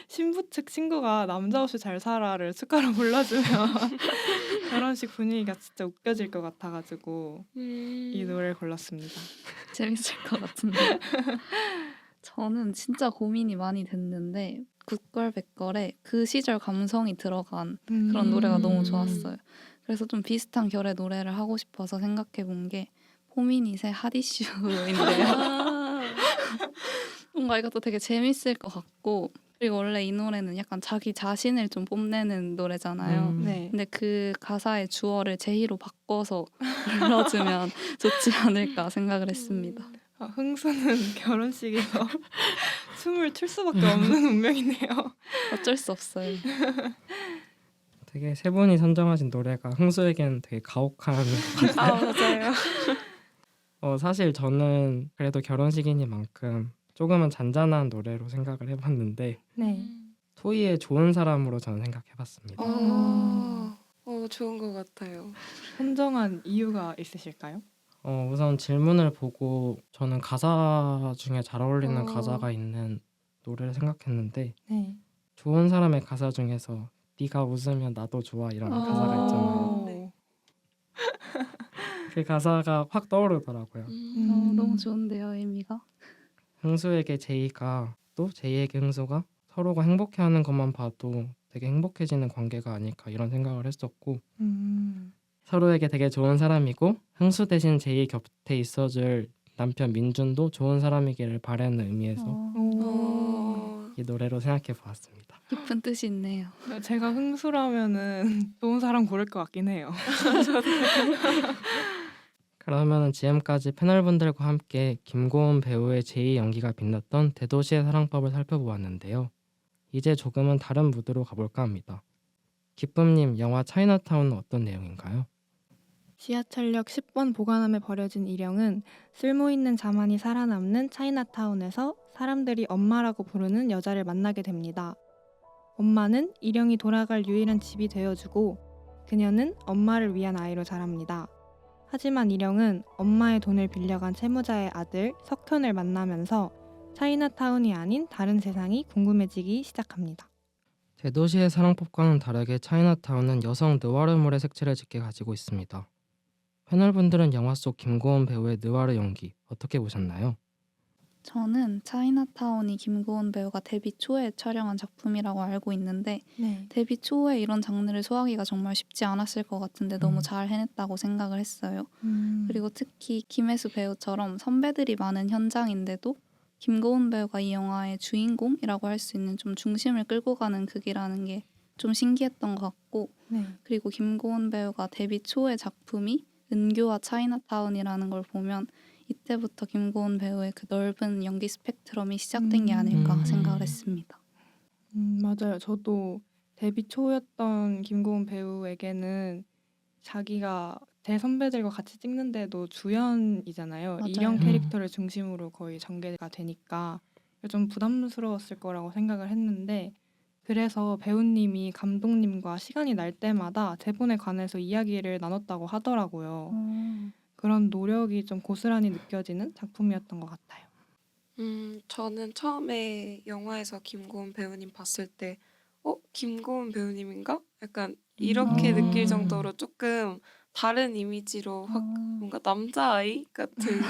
신부 측 친구가 남자 없이 잘 살아를 축가로 불러주면 결혼식 분위기가 진짜 웃겨질 것 같아가지고 이 노래를 골랐습니다. 재밌을 것 같은데. 저는 진짜 고민이 많이 됐는데 굿걸백걸에 그 시절 감성이 들어간 그런 노래가 너무 좋았어요. 그래서 좀 비슷한 결의 노래를 하고 싶어서 생각해 본 게 포미닛의 핫이슈인데요. 뭔가 이것도 되게 재밌을 것 같고 그리고 원래 이 노래는 약간 자기 자신을 좀 뽐내는 노래잖아요. 네. 근데 그 가사의 주어를 제이로 바꿔서 불러주면 좋지 않을까 생각을 했습니다. 흥수는 결혼식에서 춤을 출 수밖에 없는 운명이네요. 어쩔 수 없어요. 되게 세 분이 선정하신 노래가 흥수에겐 되게 가혹한 것 같아요. 맞아요. 사실 저는 그래도 결혼식이니만큼 조금은 잔잔한 노래로 생각을 해봤는데 네. 토이의 좋은 사람으로 저는 생각해봤습니다. 좋은 것 같아요. 선정한 이유가 있으실까요? 우선 질문을 보고 저는 가사 중에 잘 어울리는 어. 가사가 있는 노래를 생각했는데 네. 좋은 사람의 가사 중에서 네가 웃으면 나도 좋아 이런 가사가 있잖아요. 네. 그 가사가 확 떠오르더라고요. 너무 좋은데요, 의미가. 흥수에게 제이가 또 제이에게 흥수가 서로가 행복해하는 것만 봐도 되게 행복해지는 관계가 아닐까 이런 생각을 했었고 서로에게 되게 좋은 사람이고 흥수 대신 제이 곁에 있어줄 남편 민준도 좋은 사람이기를 바라는 의미에서 이 노래로 생각해 보았습니다. 깊은 뜻이 있네요. 제가 흥수라면은 좋은 사람 고를 것 같긴 해요. 그러면 지금까지 패널분들과 함께 김고은 배우의 제이 연기가 빛났던 대도시의 사랑법을 살펴보았는데요. 이제 조금은 다른 무드로 가볼까 합니다. 기쁨님, 영화 차이나타운은 어떤 내용인가요? 지하철역 10번 보관함에 버려진 일영은 쓸모있는 자만이 살아남는 차이나타운에서 사람들이 엄마라고 부르는 여자를 만나게 됩니다. 엄마는 일영이 돌아갈 유일한 집이 되어주고 그녀는 엄마를 위한 아이로 자랍니다. 하지만 일영은 엄마의 돈을 빌려간 채무자의 아들 석현을 만나면서 차이나타운이 아닌 다른 세상이 궁금해지기 시작합니다. 대도시의 사랑법과는 다르게 차이나타운은 여성 느와르물의 색채를 짙게 가지고 있습니다. 패널분들은 영화 속 김고은 배우의 느와르 연기 어떻게 보셨나요? 저는 차이나타운이 김고은 배우가 데뷔 초에 촬영한 작품이라고 알고 있는데 네. 데뷔 초에 이런 장르를 소화하기가 정말 쉽지 않았을 것 같은데 너무 잘 해냈다고 생각을 했어요. 그리고 특히 김혜수 배우처럼 선배들이 많은 현장인데도 김고은 배우가 이 영화의 주인공이라고 할 수 있는 좀 중심을 끌고 가는 극이라는 게 좀 신기했던 것 같고 네. 그리고 김고은 배우가 데뷔 초의 작품이 은교와 차이나타운이라는 걸 보면 이때부터 김고은 배우의 그 넓은 연기 스펙트럼이 시작된 게 아닐까 생각을 했습니다. 맞아요. 저도 데뷔 초였던 김고은 배우에게는 자기가 대선배들과 같이 찍는데도 주연이잖아요. 맞아요. 이런 캐릭터를 중심으로 거의 전개가 되니까 좀 부담스러웠을 거라고 생각을 했는데 그래서 배우님이 감독님과 시간이 날 때마다 대본에 관해서 이야기를 나눴다고 하더라고요. 그런 노력이 좀 고스란히 느껴지는 작품이었던 것 같아요. 저는 처음에 영화에서 김고은 배우님 봤을 때 김고은 배우님인가? 약간 이렇게 느낄 정도로 조금 다른 이미지로 확 뭔가 남자아이 같은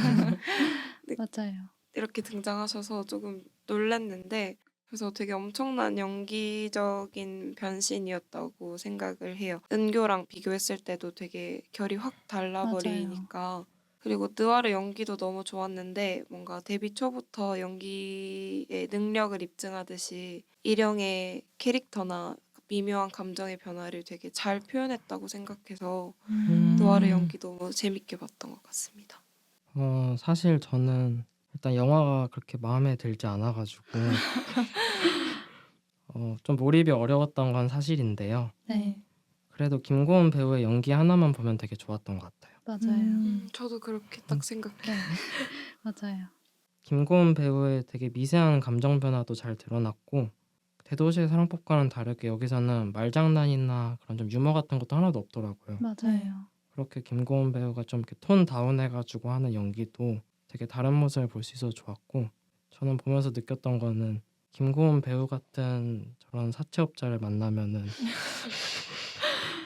맞아요. 이렇게 등장하셔서 조금 놀랐는데 그래서 되게 엄청난 연기적인 변신이었다고 생각을 해요. 은교랑 비교했을 때도 되게 결이 확 달라버리니까 그리고 느와르 연기도 너무 좋았는데 뭔가 데뷔 초부터 연기의 능력을 입증하듯이 일영의 캐릭터나 미묘한 감정의 변화를 되게 잘 표현했다고 생각해서 느와르 연기 너무 재밌게 봤던 것 같습니다. 사실 저는 일단 영화가 그렇게 마음에 들지 않아가지고 좀 몰입이 어려웠던 건 사실인데요. 네. 그래도 김고은 배우의 연기 하나만 보면 되게 좋았던 것 같아요. 맞아요. 저도 그렇게 딱 생각해요. 맞아요. 김고은 배우의 되게 미세한 감정 변화도 잘 드러났고 대도시의 사랑법과는 다르게 여기서는 말장난이나 그런 좀 유머 같은 것도 하나도 없더라고요. 맞아요. 그렇게 김고은 배우가 좀 이렇게 톤 다운해가지고 하는 연기도 되게 다른 모습을 볼 수 있어서 좋았고 저는 보면서 느꼈던 거는 김고은 배우 같은 저런 사채업자를 만나면은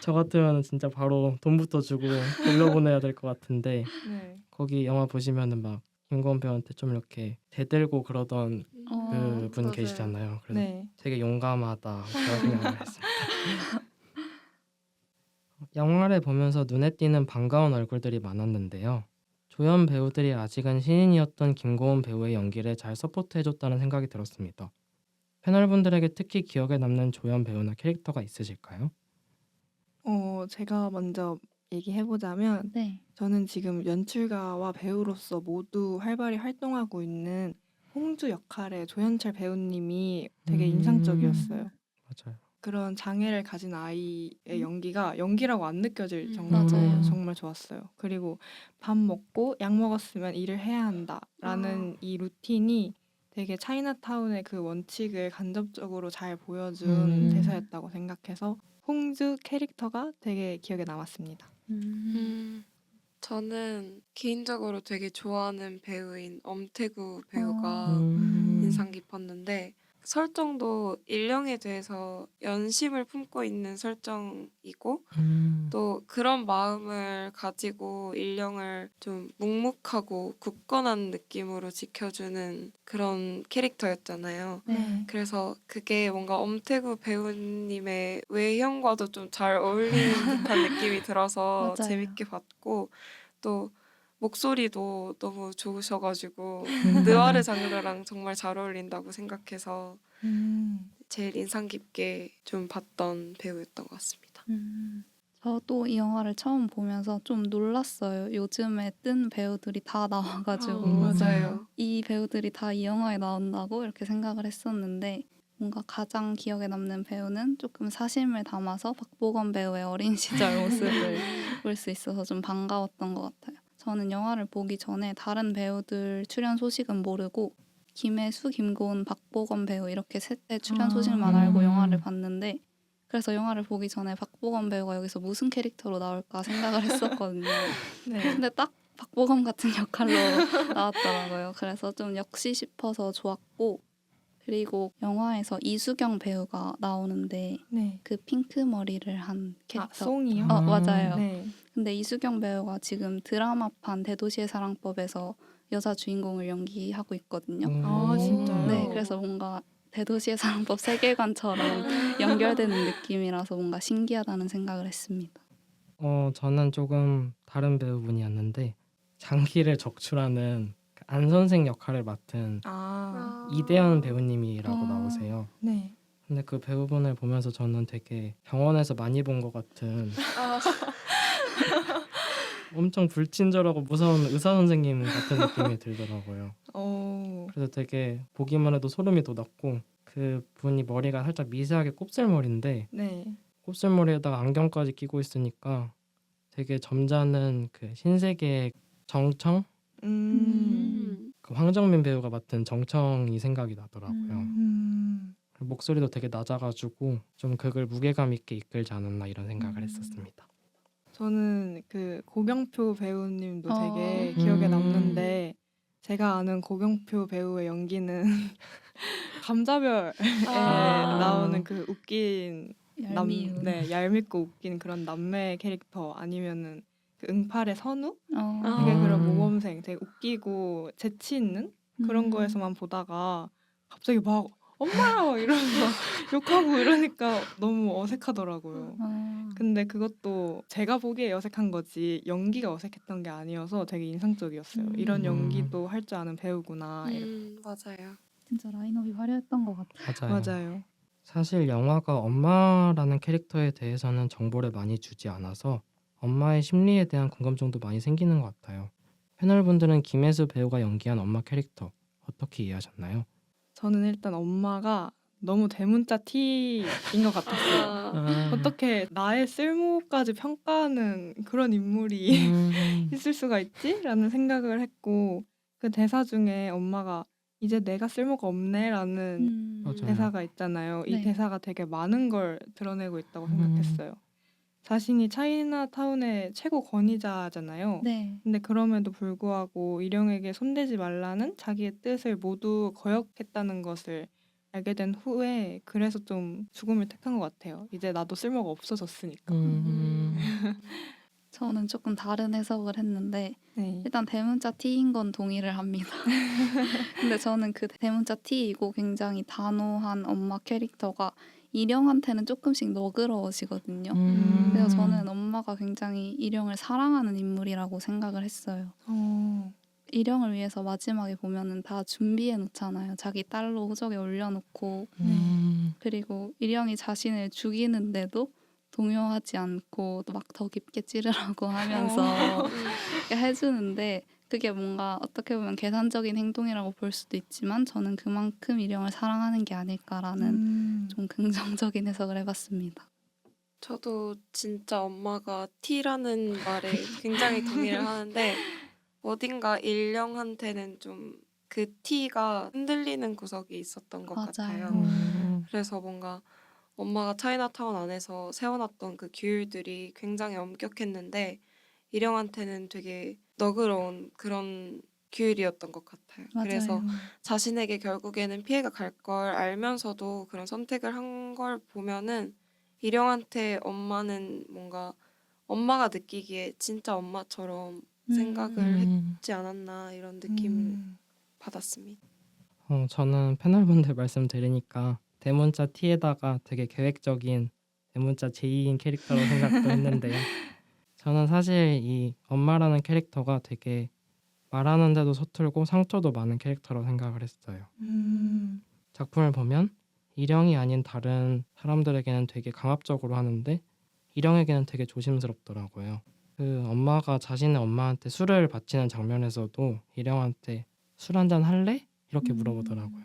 저 같으면 진짜 바로 돈부터 주고 돌려보내야 될 것 같은데 네. 거기 영화 보시면은 막 김고은 배우한테 좀 이렇게 대들고 그러던 그분 맞아요. 계시잖아요. 그래서 네. 되게 용감하다 그런 생각을 했습니다. 영화를 보면서 눈에 띄는 반가운 얼굴들이 많았는데요. 조연 배우들이 아직은 신인이었던 김고은 배우의 연기를 잘 서포트해줬다는 생각이 들었습니다. 패널분들에게 특히 기억에 남는 조연 배우나 캐릭터가 있으실까요? 제가 먼저 얘기해보자면 네. 저는 지금 연출가와 배우로서 모두 활발히 활동하고 있는 홍주 역할의 조현철 배우님이 되게 인상적이었어요. 맞아요. 그런 장애를 가진 아이의 연기라고 안 느껴질 정도로 맞아요. 정말 좋았어요. 그리고 밥 먹고 약 먹었으면 일을 해야 한다라는 이 루틴이 되게 차이나타운의 그 원칙을 간접적으로 잘 보여준 대사였다고 생각해서 홍주 캐릭터가 되게 기억에 남았습니다. 저는 개인적으로 되게 좋아하는 배우인 엄태구 배우가 음. 인상 깊었는데 설정도 일령에 대해서 연심을 품고 있는 설정이고 또 그런 마음을 가지고 일령을 좀 묵묵하고 굳건한 느낌으로 지켜주는 그런 캐릭터였잖아요. 네. 그래서 그게 뭔가 엄태구 배우님의 외형과도 좀 잘 어울리는 듯한 느낌이 들어서 맞아요. 재밌게 봤고 또 목소리도 너무 좋으셔가지고 느와르 장르랑 정말 잘 어울린다고 생각해서 제일 인상 깊게 좀 봤던 배우였던 것 같습니다. 저도 이 영화를 처음 보면서 좀 놀랐어요. 요즘에 뜬 배우들이 다 나와가지고 맞아요. 이 배우들이 다 이 영화에 나온다고 이렇게 생각을 했었는데 뭔가 가장 기억에 남는 배우는 조금 사심을 담아서 박보검 배우의 어린 시절 모습을 볼 수 있어서 좀 반가웠던 것 같아요. 저는 영화를 보기 전에 다른 배우들 출연 소식은 모르고 김혜수, 김고은, 박보검 배우 이렇게 셋의 출연 소식만 알고 영화를 봤는데 그래서 영화를 보기 전에 박보검 배우가 여기서 무슨 캐릭터로 나올까 생각을 했었거든요. 네. 근데 딱 박보검 같은 역할로 나왔더라고요. 그래서 좀 역시 싶어서 좋았고 그리고 영화에서 이수경 배우가 나오는데 네. 그 핑크 머리를 한 캐릭터 송이요? 맞아요. 네. 근데 이수경 배우가 지금 드라마판 대도시의 사랑법에서 여자 주인공을 연기하고 있거든요. 아, 진짜요? 네, 그래서 뭔가 대도시의 사랑법 세계관처럼 연결되는 느낌이라서 뭔가 신기하다는 생각을 했습니다. 저는 조금 다른 배우분이었는데 장기를 적출하는 그 안 선생 역할을 맡은 아, 이대현 배우님이라고 아. 나오세요. 네. 근데 그 배우분을 보면서 저는 되게 병원에서 많이 본 것 같은 엄청 불친절하고 무서운 의사 선생님 같은 느낌이 들더라고요. 그래서 되게 보기만 해도 소름이 돋았고 그 분이 머리가 살짝 미세하게 곱슬머리인데 네. 곱슬머리에다가 안경까지 끼고 있으니까 되게 점잖은 그 신세계의 정청? 그 황정민 배우가 맡은 정청이 생각이 나더라고요. 그리고 목소리도 되게 낮아가지고 좀 그걸 무게감 있게 이끌지 않았나 이런 생각을 했었습니다. 저는 그 고경표 배우님도 되게 어. 기억에 남는데 제가 아는 고경표 배우의 연기는 감자별에 나오는 그 웃긴 얄미운. 얄밉고 웃긴 그런 남매 캐릭터 아니면은 그 응팔의 선우? 되게 아. 그런 모범생, 되게 웃기고 재치 있는 그런 거에서만 보다가 갑자기 막 엄마! 막 이러면서 욕하고 이러니까 너무 어색하더라고요. 근데 그것도 제가 보기에 어색한 거지 연기가 어색했던 게 아니어서 되게 인상적이었어요. 이런 연기도 할 줄 아는 배우구나. 맞아요. 진짜 라인업이 화려했던 것 같아요. 맞아요. 맞아요. 사실 영화가 엄마라는 캐릭터에 대해서는 정보를 많이 주지 않아서 엄마의 심리에 대한 궁금증도 많이 생기는 것 같아요. 패널분들은 김혜수 배우가 연기한 엄마 캐릭터 어떻게 이해하셨나요? 저는 일단 엄마가 너무 대문자 T인 것 같았어요. 어떻게 나의 쓸모까지 평가하는 그런 인물이 있을 수가 있지? 라는 생각을 했고 그 대사 중에 엄마가 이제 내가 쓸모가 없네라는 맞아요. 대사가 있잖아요. 이 네. 대사가 되게 많은 걸 드러내고 있다고 생각했어요. 자신이 차이나타운의 최고 권위자잖아요. 네. 근데 그럼에도 불구하고 일영에게 손대지 말라는 자기의 뜻을 모두 거역했다는 것을 알게 된 후에 그래서 좀 죽음을 택한 것 같아요. 이제 나도 쓸모가 없어졌으니까. 저는 조금 다른 해석을 했는데 네. 일단 대문자 T인 건 동의를 합니다. 근데 저는 그 대문자 T이고 굉장히 단호한 엄마 캐릭터가 일영한테는 조금씩 너그러워지거든요. 그래서 저는 엄마가 굉장히 일영을 사랑하는 인물이라고 생각을 했어요. 일영을 위해서 마지막에 보면은 다 준비해 놓잖아요. 자기 딸로 호적에 올려놓고 그리고 일영이 자신을 죽이는데도 동요하지 않고 또 막 더 깊게 찌르라고 하면서 이렇게 해주는데 그게 뭔가 어떻게 보면 계산적인 행동이라고 볼 수도 있지만 저는 그만큼 일영을 사랑하는 게 아닐까라는 좀 긍정적인 해석을 해봤습니다. 저도 진짜 엄마가 T라는 말에 굉장히 동의를 하는데 어딘가 일령한테는 좀 그 T가 흔들리는 구석이 있었던 것 같아요. 그래서 뭔가 엄마가 차이나타운 안에서 세워놨던 그 규율들이 굉장히 엄격했는데 일영한테는 되게 너그러운 그런 규율이었던 것 같아요. 그래서 자신에게 결국에는 피해가 갈 걸 알면서도 그런 선택을 한 걸 보면은 일영한테 엄마는 뭔가 엄마가 느끼기에 진짜 엄마처럼 생각을 했지 않았나 이런 느낌을 받았습니다. 저는 패널분들 말씀 들으니까 대문자 T에다가 되게 계획적인 대문자 J인 캐릭터로 생각도 했는데요. 저는 사실 이 엄마라는 캐릭터가 되게 말하는데도 서툴고 상처도 많은 캐릭터라고 생각을 했어요. 작품을 보면 일영이 아닌 다른 사람들에게는 되게 강압적으로 하는데 일영에게는 되게 조심스럽더라고요. 그 엄마가 자신의 엄마한테 술을 바치는 장면에서도 일영한테 술 한잔 할래? 이렇게 물어보더라고요.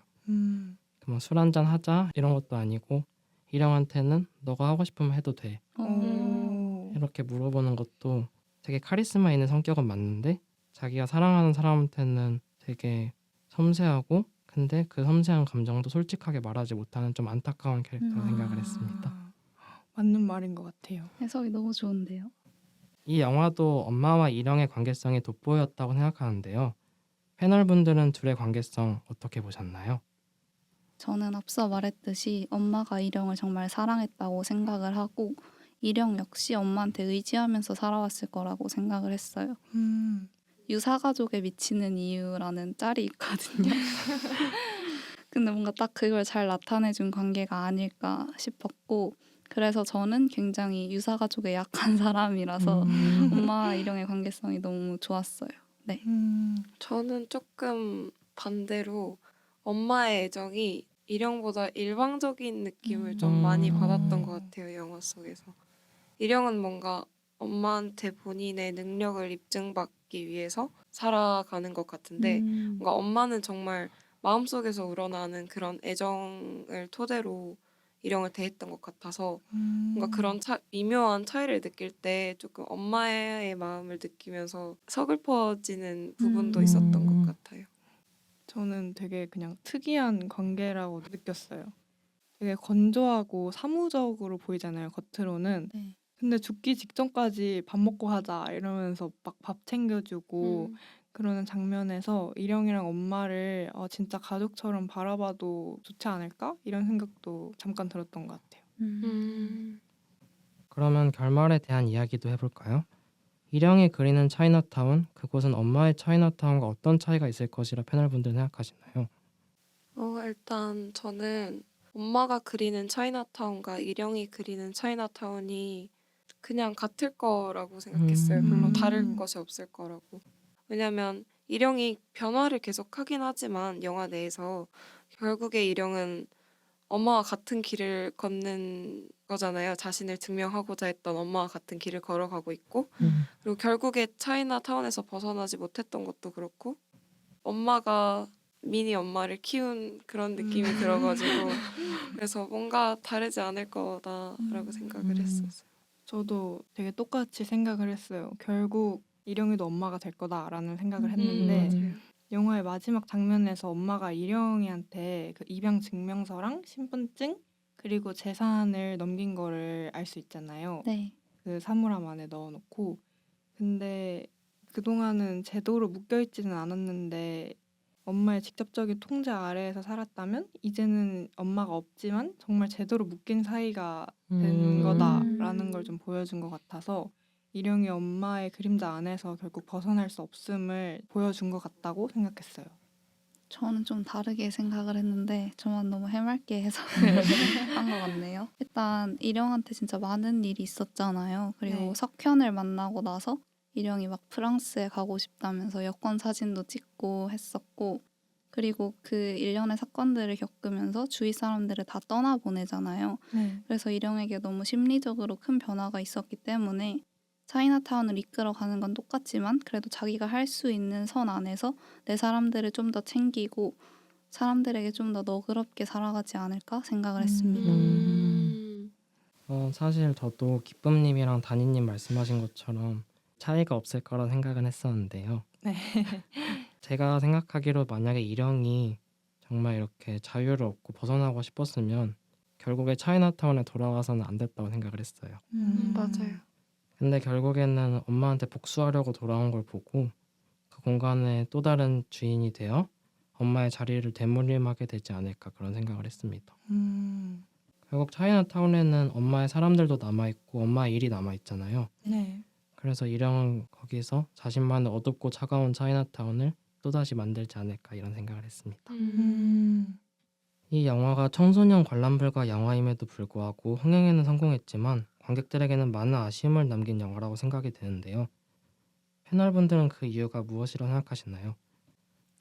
그럼 술 한잔 하자 이런 것도 아니고 일영한테는 너가 하고 싶으면 해도 돼 이렇게 물어보는 것도 되게 카리스마 있는 성격은 맞는데 자기가 사랑하는 사람한테는 되게 섬세하고 근데 그 섬세한 감정도 솔직하게 말하지 못하는 좀 안타까운 캐릭터라고 생각을 했습니다. 맞는 말인 것 같아요. 해석이 너무 좋은데요. 이 영화도 엄마와 일영의 관계성이 돋보였다고 생각하는데요. 패널분들은 둘의 관계성 어떻게 보셨나요? 저는 앞서 말했듯이 엄마가 일영을 정말 사랑했다고 생각을 하고 일영 역시 엄마한테 의지하면서 살아왔을 거라고 생각을 했어요. 음. 유사가족에 미치는 이유라는 짤이 있거든요. 근데 뭔가 딱 그걸 잘 나타내준 관계가 아닐까 싶었고 그래서 저는 굉장히 유사가족에 약한 사람이라서 엄마와 일영의 관계성이 너무 좋았어요. 네. 저는 조금 반대로 엄마의 애정이 일영보다 일방적인 느낌을 좀 많이 받았던 것 같아요. 영화 속에서. 일영은 뭔가 엄마한테 본인의 능력을 입증받기 위해서 살아가는 것 같은데 뭔가 엄마는 정말 마음속에서 우러나는 그런 애정을 토대로 일영을 대했던 것 같아서 뭔가 그런 미묘한 차이를 느낄 때 조금 엄마의 마음을 느끼면서 서글퍼지는 부분도 있었던 것 같아요. 저는 되게 그냥 특이한 관계라고 느꼈어요. 되게 건조하고 사무적으로 보이잖아요, 겉으로는. 네. 근데 죽기 직전까지 밥 먹고 하자 이러면서 막 밥 챙겨주고 그러는 장면에서 일영이랑 엄마를 진짜 가족처럼 바라봐도 좋지 않을까? 이런 생각도 잠깐 들었던 것 같아요. 그러면 결말에 대한 이야기도 해볼까요? 일영이 그리는 차이나타운, 그곳은 엄마의 차이나타운과 어떤 차이가 있을 것이라 패널분들은 생각하시나요? 일단 저는 엄마가 그리는 차이나타운과 일영이 그리는 차이나타운이 그냥 같을 거라고 생각했어요. 별로 다를 것이 없을 거라고. 왜냐면 일영이 변화를 계속 하긴 하지만 영화 내에서 결국에 일영은 엄마와 같은 길을 걷는 거잖아요. 자신을 증명하고자 했던 엄마와 같은 길을 걸어가고 있고 그리고 결국에 차이나타운에서 벗어나지 못했던 것도 그렇고 엄마가 미니 엄마를 키운 그런 느낌이 들어가지고 그래서 뭔가 다르지 않을 거다라고 생각을 했었어요. 저도 되게 똑같이 생각을 했어요. 결국 일영이도 엄마가 될 거다라는 생각을 했는데 맞아요. 영화의 마지막 장면에서 엄마가 일영이한테 그 입양 증명서랑 신분증 그리고 재산을 넘긴 거를 알 수 있잖아요. 네. 그 사물함 안에 넣어놓고. 근데 그동안은 제도로 묶여있지는 않았는데 엄마의 직접적인 통제 아래에서 살았다면 이제는 엄마가 없지만 정말 제대로 묶인 사이가 된 거다라는 걸 좀 보여준 것 같아서 일영이 엄마의 그림자 안에서 결국 벗어날 수 없음을 보여준 것 같다고 생각했어요. 저는 좀 다르게 생각을 했는데 저만 너무 해맑게 해석을 한 것 같네요. 일단 일영한테 진짜 많은 일이 있었잖아요. 그리고 네. 석현을 만나고 나서 일영이 막 프랑스에 가고 싶다면서 여권 사진도 찍고 했었고 그리고 그 일련의 사건들을 겪으면서 주위 사람들을 다 떠나보내잖아요. 네. 그래서 일영에게 너무 심리적으로 큰 변화가 있었기 때문에 차이나타운을 이끌어가는 건 똑같지만 그래도 자기가 할 수 있는 선 안에서 내 사람들을 좀 더 챙기고 사람들에게 좀 더 너그럽게 살아가지 않을까 생각을 했습니다. 사실 저도 기쁨님이랑 다니님 말씀하신 것처럼 차이가 없을 거라 생각은 했었는데요. 네. 제가 생각하기로 만약에 일영이 정말 이렇게 자유를 얻고 벗어나고 싶었으면 결국에 차이나타운에 돌아가서는 안 됐다고 생각을 했어요. 맞아요. 근데 결국에는 엄마한테 복수하려고 돌아온 걸 보고 그 공간의 또 다른 주인이 되어 엄마의 자리를 되물림하게 되지 않을까 그런 생각을 했습니다. 결국 차이나타운에는 엄마의 사람들도 남아있고 엄마의 일이 남아있잖아요. 네. 그래서 일영은 거기서 자신만의 어둡고 차가운 차이나타운을 또다시 만들지 않을까 이런 생각을 했습니다. 이 영화가 청소년 관람불가 영화임에도 불구하고 흥행에는 성공했지만 관객들에게는 많은 아쉬움을 남긴 영화라고 생각이 드는데요. 패널분들은 그 이유가 무엇이라고 생각하시나요?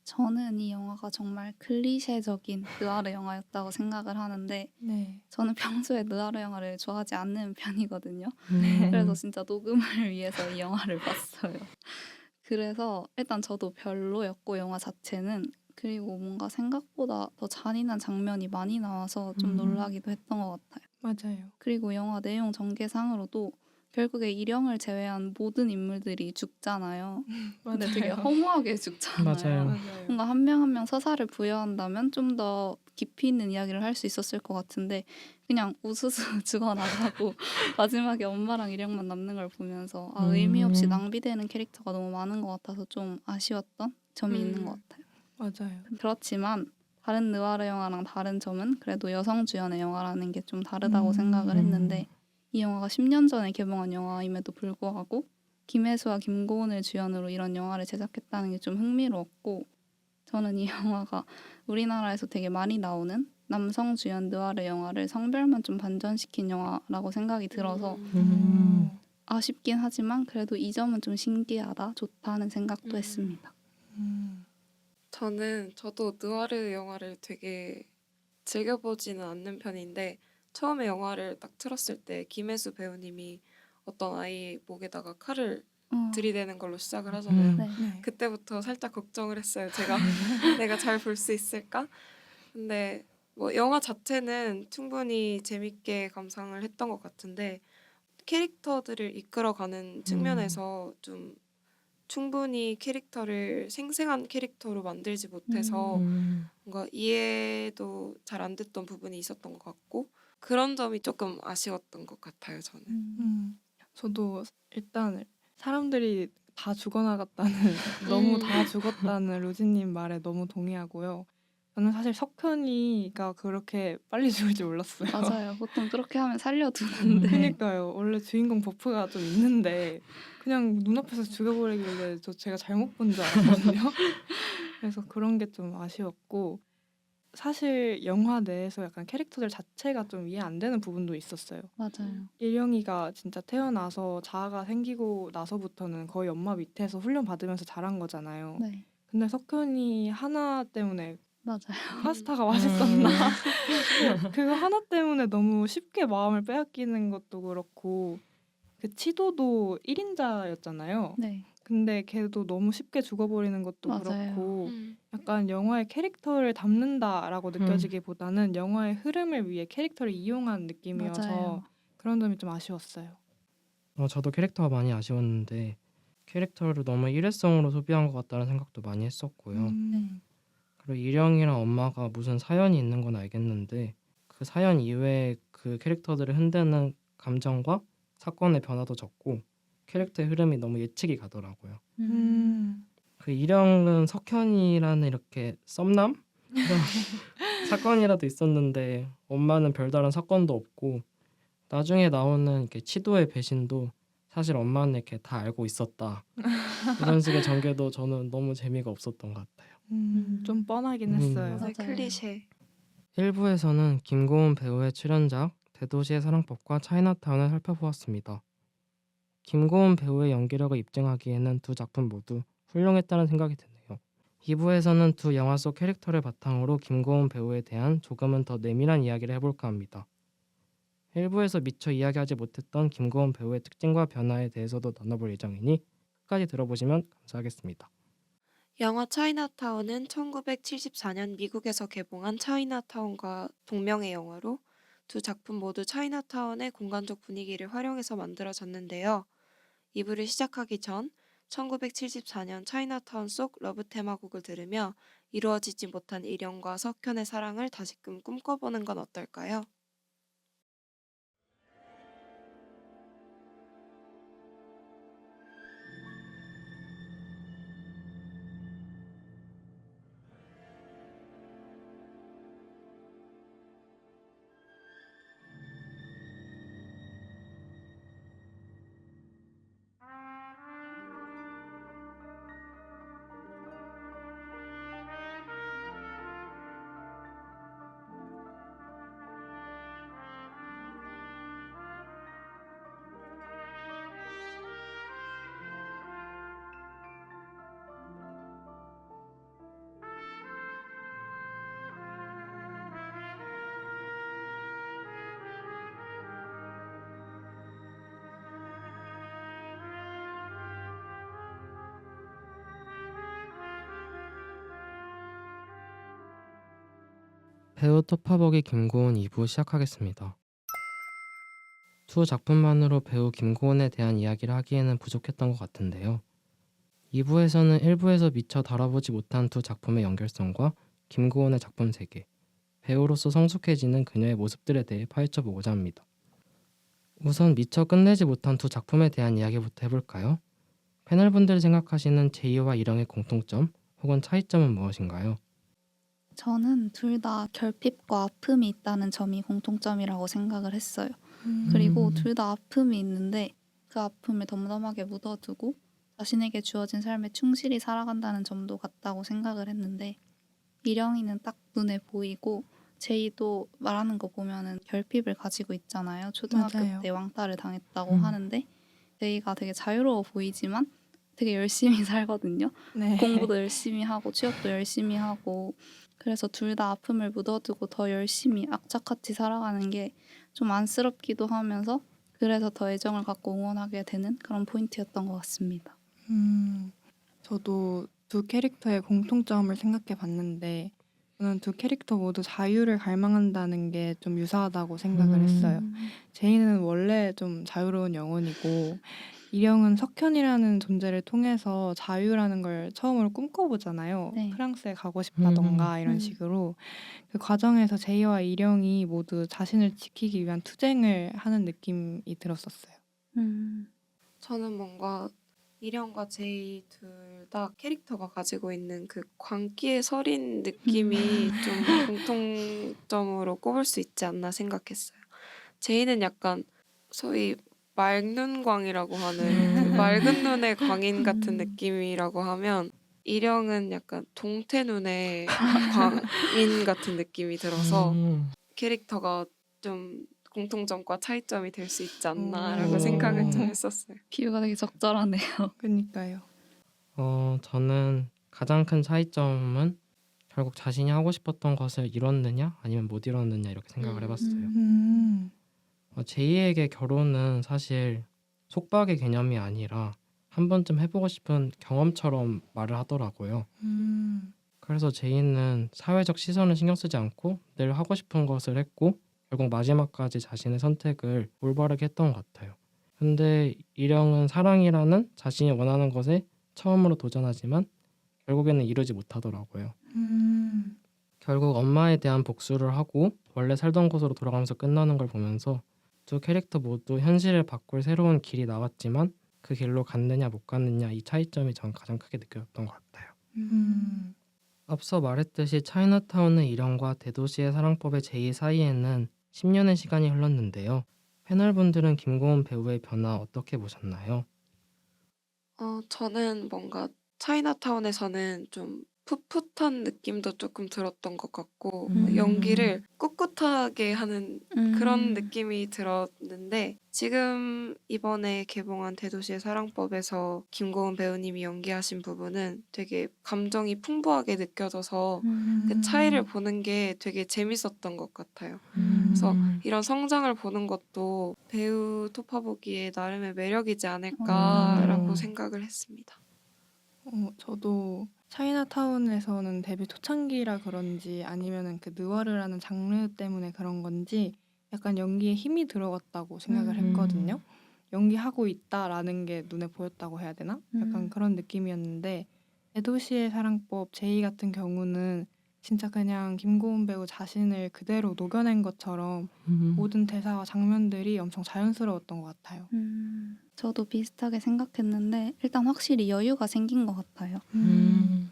저는 이 영화가 정말 클리셰적인 느와르 영화였다고 생각을 하는데 네. 저는 평소에 느와르 영화를 좋아하지 않는 편이거든요. 네. 그래서 진짜 녹음을 위해서 이 영화를 봤어요. 그래서 일단 저도 별로였고 영화 자체는 그리고 뭔가 생각보다 더 잔인한 장면이 많이 나와서 좀 놀라기도 했던 것 같아요. 맞아요. 그리고 영화 내용 전개상으로도 결국에 일영을 제외한 모든 인물들이 죽잖아요. 근데 되게 허무하게 죽잖아요. 맞아요. 뭔가 한 명 한 명 서사를 부여한다면 좀 더 깊이 있는 이야기를 할 수 있었을 것 같은데 그냥 우스스 죽어나가고 마지막에 엄마랑 일영만 남는 걸 보면서 의미 없이 낭비되는 캐릭터가 너무 많은 것 같아서 좀 아쉬웠던 점이 있는 것 같아요. 맞아요. 그렇지만 다른 느와르 영화랑 다른 점은 그래도 여성 주연의 영화라는 게 좀 다르다고 생각을 했는데 이 영화가 10년 전에 개봉한 영화임에도 불구하고 김혜수와 김고은을 주연으로 이런 영화를 제작했다는 게 좀 흥미로웠고, 저는 이 영화가 우리나라에서 되게 많이 나오는 남성 주연 느와르 영화를 성별만 좀 반전시킨 영화라고 생각이 들어서 아쉽긴 하지만 그래도 이 점은 좀 신기하다, 좋다는 생각도 했습니다. 저도 느와르 영화를 되게 즐겨보지는 않는 편인데 처음에 영화를 딱 틀었을 때 김혜수 배우님이 어떤 아이 목에다가 칼을 들이대는 걸로 시작을 하잖아요. 네. 그때부터 살짝 걱정을 했어요. 제가 내가 잘 볼 수 있을까? 근데 뭐 영화 자체는 충분히 재밌게 감상을 했던 것 같은데 캐릭터들을 이끌어가는 측면에서 좀 충분히 캐릭터를 생생한 캐릭터로 만들지 못해서 뭔가 이해도 잘 안 됐던 부분이 있었던 것 같고 그런 점이 조금 아쉬웠던 것 같아요. 저는. 저도 일단 사람들이 다 죽어나갔다는 너무 다 죽었다는 루지님 말에 너무 동의하고요. 저는 사실 석현이가 그렇게 빨리 죽을 줄 몰랐어요. 맞아요. 보통 그렇게 하면 살려두는데. 그러니까요. 원래 주인공 버프가 좀 있는데 그냥 눈앞에서 죽여버리길래 제가 잘못 본 줄 알았거든요. 그래서 그런 게 좀 아쉬웠고, 사실 영화 내에서 약간 캐릭터들 자체가 좀 이해 안 되는 부분도 있었어요. 맞아요. 일영이가 진짜 태어나서 자아가 생기고 나서부터는 거의 엄마 밑에서 훈련 받으면서 자란 거잖아요. 네, 근데 석현이 하나 때문에 맞아요. 파스타가 맛있었나? 그거 하나 때문에 너무 쉽게 마음을 빼앗기는 것도 그렇고, 그 치도도 1인자였잖아요. 네, 근데 걔도 너무 쉽게 죽어버리는 것도 맞아요. 그렇고, 약간 영화의 캐릭터를 담는다라고 느껴지기보다는 영화의 흐름을 위해 캐릭터를 이용한 느낌이어서 맞아요. 그런 점이 좀 아쉬웠어요. 저도 캐릭터가 많이 아쉬웠는데 캐릭터를 너무 일회성으로 소비한 것 같다는 생각도 많이 했었고요. 그리고 일영이랑 엄마가 무슨 사연이 있는 건 알겠는데 그 사연 이외에 그 캐릭터들을 흔드는 감정과 사건의 변화도 적고 캐릭터의 흐름이 너무 예측이 가더라고요. 그 일영은 석현이라는 이렇게 썸남? 이런 사건이라도 있었는데 엄마는 별다른 사건도 없고 나중에 나오는 이렇게 치도의 배신도 사실 엄마는 이렇게 다 알고 있었다. 이런 식의 전개도 저는 너무 재미가 없었던 것 같아요. 좀 뻔하긴 했어요. 맞아요. 클리셰. 1부에서는 김고은 배우의 출연작 대도시의 사랑법과 차이나타운을 살펴보았습니다. 김고은 배우의 연기력을 입증하기에는 두 작품 모두 훌륭했다는 생각이 드네요. 2부에서는 두 영화 속 캐릭터를 바탕으로 김고은 배우에 대한 조금은 더 내밀한 이야기를 해볼까 합니다. 1부에서 미처 이야기하지 못했던 김고은 배우의 특징과 변화에 대해서도 나눠볼 예정이니 끝까지 들어보시면 감사하겠습니다. 영화 차이나타운은 1974년 미국에서 개봉한 차이나타운과 동명의 영화로 두 작품 모두 차이나타운의 공간적 분위기를 활용해서 만들어졌는데요. 2부를 시작하기 전 1974년 차이나타운 속 러브 테마곡을 들으며 이루어지지 못한 일영과 석현의 사랑을 다시금 꿈꿔보는 건 어떨까요? 배우 토파보기 김고은 2부 시작하겠습니다. 두 작품만으로 배우 김고은에 대한 이야기를 하기에는 부족했던 것 같은데요. 2부에서는 1부에서 미처 다뤄보지 못한 두 작품의 연결성과 김고은의 작품 세계, 배우로서 성숙해지는 그녀의 모습들에 대해 파헤쳐보고자 합니다. 우선 미처 끝내지 못한 두 작품에 대한 이야기부터 해볼까요? 패널분들이 생각하시는 제2와 일영의 공통점 혹은 차이점은 무엇인가요? 저는 둘 다 결핍과 아픔이 있다는 점이 공통점이라고 생각을 했어요. 그리고 둘 다 아픔이 있는데 그 아픔을 덤덤하게 묻어두고 자신에게 주어진 삶에 충실히 살아간다는 점도 같다고 생각을 했는데 미령이는 딱 눈에 보이고 제이도 말하는 거 보면은 결핍을 가지고 있잖아요. 초등학교 맞아요. 때 왕따를 당했다고 하는데 제이가 되게 자유로워 보이지만 되게 열심히 살거든요. 네. 공부도 열심히 하고 취업도 열심히 하고 그래서 둘 다 아픔을 묻어두고 더 열심히 악착같이 살아가는 게 좀 안쓰럽기도 하면서 그래서 더 애정을 갖고 응원하게 되는 그런 포인트였던 것 같습니다. 저도 두 캐릭터의 공통점을 생각해 봤는데 저는 두 캐릭터 모두 자유를 갈망한다는 게 좀 유사하다고 생각을 했어요. 제이는 원래 좀 자유로운 영혼이고 이령은 석현이라는 존재를 통해서 자유라는 걸 처음으로 꿈꿔보잖아요. 네. 프랑스에 가고 싶다던가 이런 식으로 그 과정에서 제이와 이령이 모두 자신을 지키기 위한 투쟁을 하는 느낌이 들었었어요. 저는 뭔가 이령과 제이 둘 다 캐릭터가 가지고 있는 그 광기에 서린 느낌이 좀 공통점으로 꼽을 수 있지 않나 생각했어요. 제이는 약간 소위 맑는 광이라고 하는 그 맑은 눈의 광인 같은 느낌이라고 하면 이령은 약간 동태 눈의 광인 같은 느낌이 들어서 캐릭터가 좀 공통점과 차이점이 될 수 있지 않나라고 생각을 좀 했었어요. 비유가 되게 적절하네요. 그러니까요. 저는 가장 큰 차이점은 결국 자신이 하고 싶었던 것을 이뤘느냐 아니면 못 이뤘느냐 이렇게 생각을 해봤어요. 제이에게 결혼은 사실 속박의 개념이 아니라 한 번쯤 해보고 싶은 경험처럼 말을 하더라고요. 그래서 제이는 사회적 시선을 신경 쓰지 않고 늘 하고 싶은 것을 했고 결국 마지막까지 자신의 선택을 올바르게 했던 것 같아요. 근데 이령은 사랑이라는 자신이 원하는 것에 처음으로 도전하지만 결국에는 이루지 못하더라고요. 결국 엄마에 대한 복수를 하고 원래 살던 곳으로 돌아가면서 끝나는 걸 보면서 두 캐릭터 모두 현실을 바꿀 새로운 길이 나왔지만 그 길로 갔느냐 못 갔느냐 이 차이점이 전 가장 크게 느껴졌던 것 같아요. 앞서 말했듯이 차이나타운의 이령과 대도시의 사랑법의 제이 사이에는 10년의 시간이 흘렀는데요. 패널분들은 김고은 배우의 변화 어떻게 보셨나요? 저는 뭔가 차이나타운에서는 좀 풋풋한 느낌도 조금 들었던 것 같고 연기를 꿋꿋하게 하는 그런 느낌이 들었는데 지금 이번에 개봉한 대도시의 사랑법에서 김고은 배우님이 연기하신 부분은 되게 감정이 풍부하게 느껴져서 그 차이를 보는 게 되게 재밌었던 것 같아요. 그래서 이런 성장을 보는 것도 배우 토파보기에 나름의 매력이지 않을까라고 생각을 했습니다. 저도 차이나타운에서는 데뷔 초창기라 그런지 아니면은 그 느와르라는 장르 때문에 그런 건지 약간 연기에 힘이 들어갔다고 생각을 했거든요. 연기하고 있다라는 게 눈에 보였다고 해야 되나? 약간 그런 느낌이었는데 대도시의 사랑법 제이 같은 경우는 진짜 그냥 김고은 배우 자신을 그대로 녹여낸 것처럼 모든 대사와 장면들이 엄청 자연스러웠던 것 같아요. 저도 비슷하게 생각했는데 일단 확실히 여유가 생긴 것 같아요.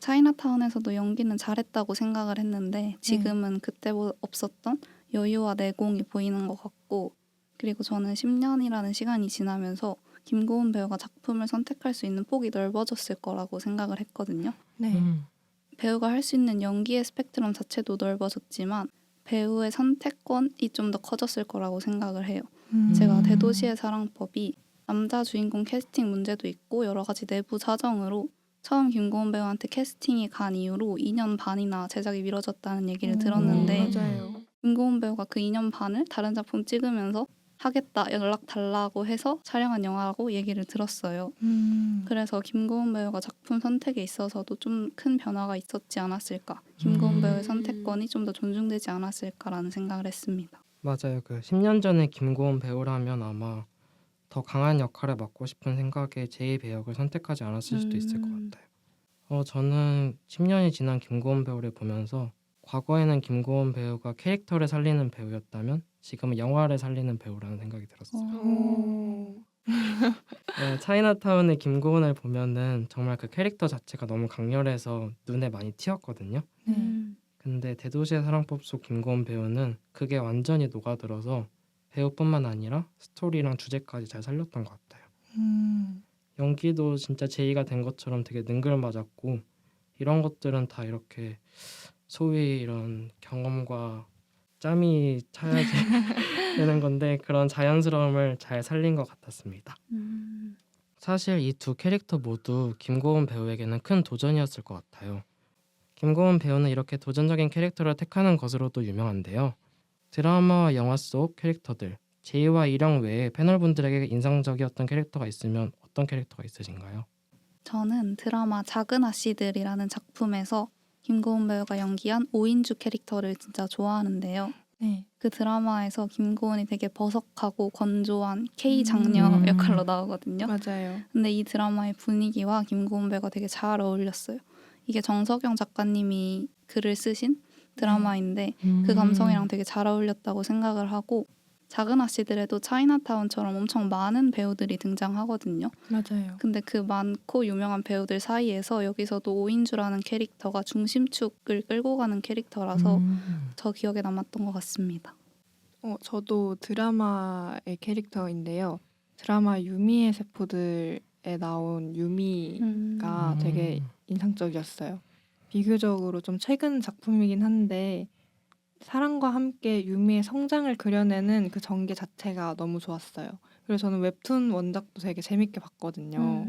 차이나타운에서도 연기는 잘했다고 생각을 했는데 지금은 그때 없었던 여유와 내공이 보이는 것 같고 그리고 저는 10년이라는 시간이 지나면서 김고은 배우가 작품을 선택할 수 있는 폭이 넓어졌을 거라고 생각을 했거든요. 네. 배우가 할 수 있는 연기의 스펙트럼 자체도 넓어졌지만 배우의 선택권이 좀 더 커졌을 거라고 생각을 해요. 제가 대도시의 사랑법이 남자 주인공 캐스팅 문제도 있고 여러 가지 내부 사정으로 처음 김고은 배우한테 캐스팅이 간 이후로 2년 반이나 제작이 미뤄졌다는 얘기를 들었는데 맞아요. 김고은 배우가 그 2년 반을 다른 작품 찍으면서 하겠다 연락 달라고 해서 촬영한 영화라고 얘기를 들었어요. 그래서 김고은 배우가 작품 선택에 있어서도 좀 큰 변화가 있었지 않았을까. 김고은 배우의 선택권이 좀 더 존중되지 않았을까라는 생각을 했습니다. 맞아요. 그 10년 전에 김고은 배우라면 아마 더 강한 역할을 맡고 싶은 생각에 제이 배역을 선택하지 않았을 수도 있을 것 같아요. 저는 10년이 지난 김고은 배우를 보면서 과거에는 김고은 배우가 캐릭터를 살리는 배우였다면 지금은 영화를 살리는 배우라는 생각이 들었어요. 차이나타운의 김고은을 보면은 정말 그 캐릭터 자체가 너무 강렬해서 눈에 많이 튀었거든요. 근데 대도시의 사랑법 속 김고은 배우는 그게 완전히 녹아들어서 배우뿐만 아니라 스토리랑 주제까지 잘 살렸던 것 같아요. 연기도 진짜 제이가 된 것처럼 되게 능글맞았고 이런 것들은 다 이렇게 소위 이런 경험과 짬이 차야지 되는 건데 그런 자연스러움을 잘 살린 것 같았습니다. 사실 이 두 캐릭터 모두 김고은 배우에게는 큰 도전이었을 것 같아요. 김고은 배우는 이렇게 도전적인 캐릭터를 택하는 것으로도 유명한데요. 드라마와 영화 속 캐릭터들, 제이와 일영 외에 패널분들에게 인상적이었던 캐릭터가 있으면 어떤 캐릭터가 있으신가요? 저는 드라마 작은 아씨들이라는 작품에서 김고은 배우가 연기한 오인주 캐릭터를 진짜 좋아하는데요. 네. 그 드라마에서 김고은이 되게 버석하고 건조한 K 장녀 역할로 나오거든요. 맞아요. 근데 이 드라마의 분위기와 김고은 배우가 되게 잘 어울렸어요. 이게 정석영 작가님이 글을 쓰신 드라마인데 그 감성이랑 되게 잘 어울렸다고 생각을 하고 작은 아씨들에도 차이나타운처럼 엄청 많은 배우들이 등장하거든요. 맞아요. 근데 그 많고 유명한 배우들 사이에서 여기서도 오인주라는 캐릭터가 중심축을 끌고 가는 캐릭터라서 저 기억에 남았던 것 같습니다. 저도 드라마의 캐릭터인데요. 드라마 유미의 세포들에 나온 유미가 되게 인상적이었어요. 비교적으로 좀 최근 작품이긴 한데 사랑과 함께 유미의 성장을 그려내는 그 전개 자체가 너무 좋았어요. 그래서 저는 웹툰 원작도 되게 재밌게 봤거든요.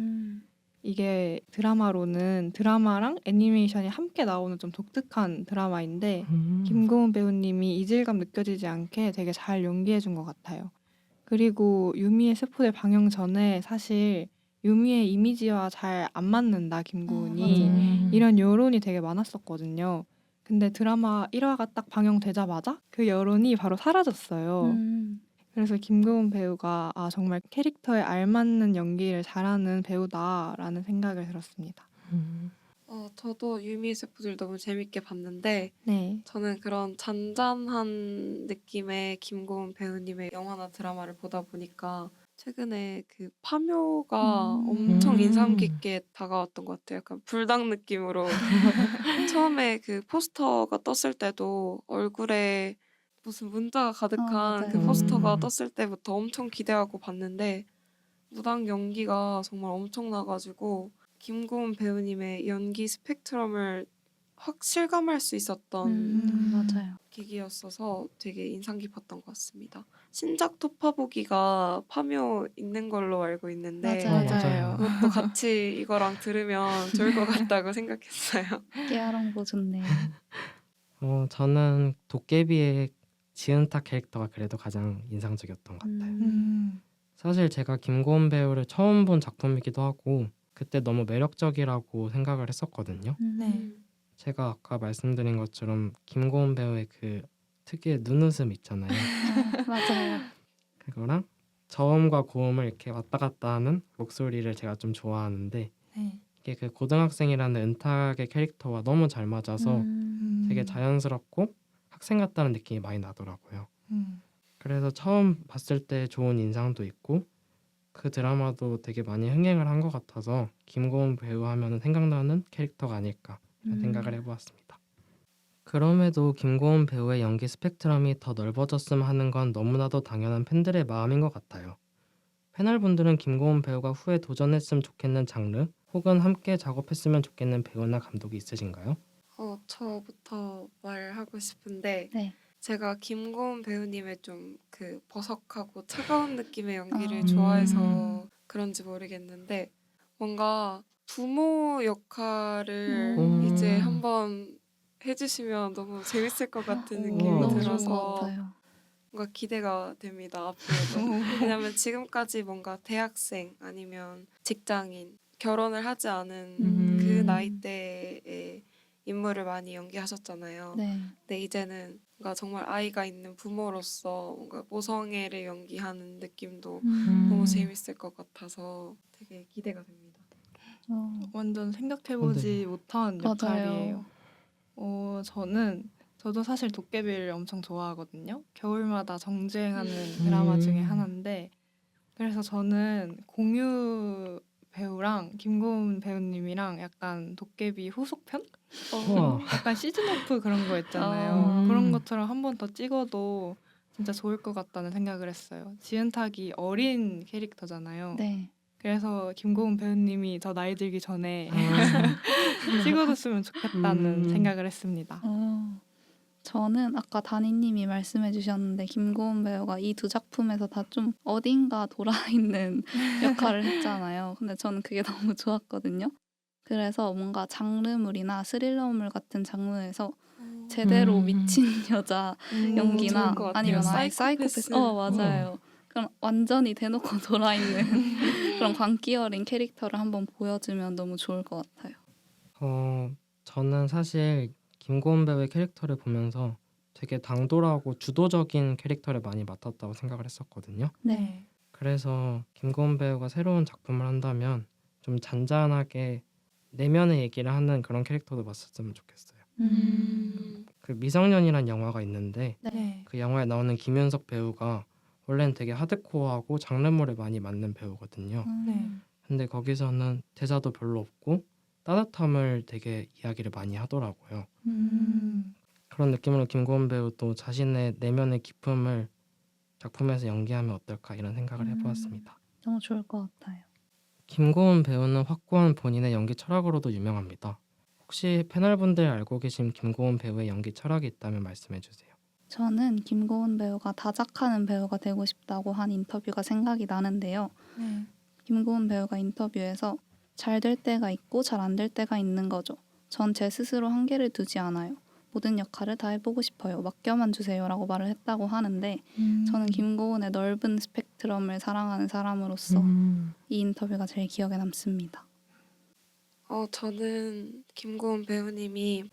이게 드라마로는 드라마랑 애니메이션이 함께 나오는 좀 독특한 드라마인데 김고은 배우님이 이질감 느껴지지 않게 되게 잘 연기해준 것 같아요. 그리고 유미의 세포들 방영 전에 사실 유미의 이미지와 잘 안 맞는다 김고은이 이런 여론이 되게 많았었거든요. 근데 드라마 1화가 딱 방영되자마자 그 여론이 바로 사라졌어요. 그래서 김고은 배우가 정말 캐릭터에 알맞는 연기를 잘하는 배우다라는 생각을 들었습니다. 저도 유미 세포들 너무 재밌게 봤는데 네. 저는 그런 잔잔한 느낌의 김고은 배우님의 영화나 드라마를 보다 보니까 최근에 그 파묘가 엄청 인상 깊게 다가왔던 것 같아요. 약간 불닭 느낌으로 처음에 그 포스터가 떴을 때도 얼굴에 무슨 문자가 가득한 그 맞아요. 포스터가 떴을 때부터 엄청 기대하고 봤는데 무당 연기가 정말 엄청나가지고 김고은 배우님의 연기 스펙트럼을 확 실감할 수 있었던 맞아요. 계기였어서 되게 인상 깊었던 것 같습니다. 신작 토파보기가 파묘 있는 걸로 알고 있는데 맞아요. 그것도 같이 이거랑 들으면 좋을 것 같다고 생각했어요. 깨알홍보 좋네요. 저는 도깨비의 지은타 캐릭터가 그래도 가장 인상적이었던 것 같아요. 사실 제가 김고은 배우를 처음 본 작품이기도 하고 그때 너무 매력적이라고 생각을 했었거든요. 네. 제가 아까 말씀드린 것처럼 김고은 배우의 그 특유의 눈웃음 있잖아요. 맞아요. 그거랑 저음과 고음을 이렇게 왔다 갔다 하는 목소리를 제가 좀 좋아하는데 네. 이게 그 고등학생이라는 은탁의 캐릭터와 너무 잘 맞아서 되게 자연스럽고 학생 같다는 느낌이 많이 나더라고요. 그래서 처음 봤을 때 좋은 인상도 있고 그 드라마도 되게 많이 흥행을 한 것 같아서 김고은 배우 하면 생각나는 캐릭터가 아닐까 생각을 해보았습니다. 그럼에도 김고은 배우의 연기 스펙트럼이 더 넓어졌으면 하는 건 너무나도 당연한 팬들의 마음인 것 같아요. 패널분들은 김고은 배우가 후에 도전했으면 좋겠는 장르 혹은 함께 작업했으면 좋겠는 배우나 감독이 있으신가요? 저부터 말하고 싶은데 네. 제가 김고은 배우님의 좀 그 버석하고 차가운 느낌의 연기를 좋아해서 그런지 모르겠는데 뭔가 부모 역할을 이제 한번 해주시면 너무 재밌을 것 같은 느낌이 우와. 너무 좋은 것 들어서 같아요. 뭔가 기대가 됩니다. 앞으로도. 왜냐면 지금까지 뭔가 대학생 아니면 직장인 결혼을 하지 않은 그 나이대의 인물을 많이 연기하셨잖아요. 네. 근데 이제는 뭔가 정말 아이가 있는 부모로서 뭔가 모성애를 연기하는 느낌도 너무 재밌을 것 같아서 되게 기대가 됩니다. 완전 생각해보지 못한 맞아요. 역할이에요. 저도 사실 도깨비를 엄청 좋아하거든요. 겨울마다 정주행하는 드라마 중에 하나인데 그래서 저는 공유 배우랑 김고은 배우님이랑 약간 도깨비 후속편? 우와. 약간 시즌 오프 그런 거 있잖아요. 그런 것처럼 한 번 더 찍어도 진짜 좋을 것 같다는 생각을 했어요. 지은탁이 어린 캐릭터잖아요. 네. 그래서 김고은 배우님이 더 나이 들기 전에 아, 찍어줬으면 좋겠다는 생각을 했습니다. 저는 아까 다니님이 말씀해 주셨는데 김고은 배우가 이 두 작품에서 다 좀 어딘가 돌아있는 역할을 했잖아요. 근데 저는 그게 너무 좋았거든요. 그래서 뭔가 장르물이나 스릴러물 같은 장르에서 제대로 미친 여자 연기나 좋을 것 같아요. 아니면 아예 사이코패스. 사이코패스 맞아요. 그럼 완전히 대놓고 돌아있는 그런 광기 어린 캐릭터를 한번 보여주면 너무 좋을 것 같아요. 저는 사실 김고은 배우의 캐릭터를 보면서 되게 당돌하고 주도적인 캐릭터를 많이 맡았다고 생각을 했었거든요. 네. 그래서 김고은 배우가 새로운 작품을 한다면 좀 잔잔하게 내면의 얘기를 하는 그런 캐릭터도 맡았으면 좋겠어요. 그 미성년이란 영화가 있는데 네. 그 영화에 나오는 김윤석 배우가 원래는 되게 하드코어하고 장르물에 많이 맞는 배우거든요. 네. 근데 거기서는 대사도 별로 없고 따뜻함을 되게 이야기를 많이 하더라고요. 그런 느낌으로 김고은 배우도 자신의 내면의 기품을 작품에서 연기하면 어떨까 이런 생각을 해보았습니다. 너무 좋을 것 같아요. 김고은 배우는 확고한 본인의 연기 철학으로도 유명합니다. 혹시 패널분들 알고 계신 김고은 배우의 연기 철학이 있다면 말씀해 주세요. 저는 김고은 배우가 다작하는 배우가 되고 싶다고 한 인터뷰가 생각이 나는데요. 네. 김고은 배우가 인터뷰에서 잘 될 때가 있고 잘 안 될 때가 있는 거죠. 전 제 스스로 한계를 두지 않아요. 모든 역할을 다 해보고 싶어요. 맡겨만 주세요라고 말을 했다고 하는데 저는 김고은의 넓은 스펙트럼을 사랑하는 사람으로서 이 인터뷰가 제일 기억에 남습니다. 저는 김고은 배우님이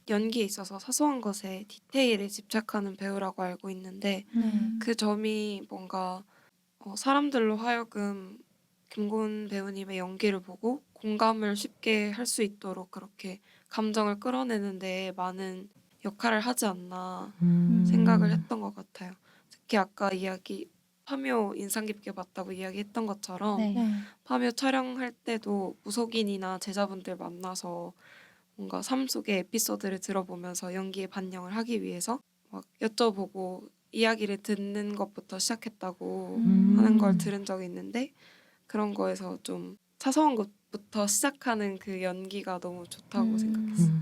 연기에 있어서 사소한 것에 디테일에 집착하는 배우라고 알고 있는데 그 점이 뭔가 사람들로 하여금 김고은 배우님의 연기를 보고 공감을 쉽게 할 수 있도록 그렇게 감정을 끌어내는 데 많은 역할을 하지 않나 생각을 했던 것 같아요. 특히 아까 파묘 인상 깊게 봤다고 이야기했던 것처럼 네. 파묘 촬영할 때도 무속인이나 제자분들 만나서 뭔가 삶 속의 에피소드를 들어보면서 연기에 반영을 하기 위해서 막 여쭤보고 이야기를 듣는 것부터 시작했다고 하는 걸 들은 적이 있는데 그런 거에서 좀 사소한 것부터 시작하는 그 연기가 너무 좋다고 생각했어요.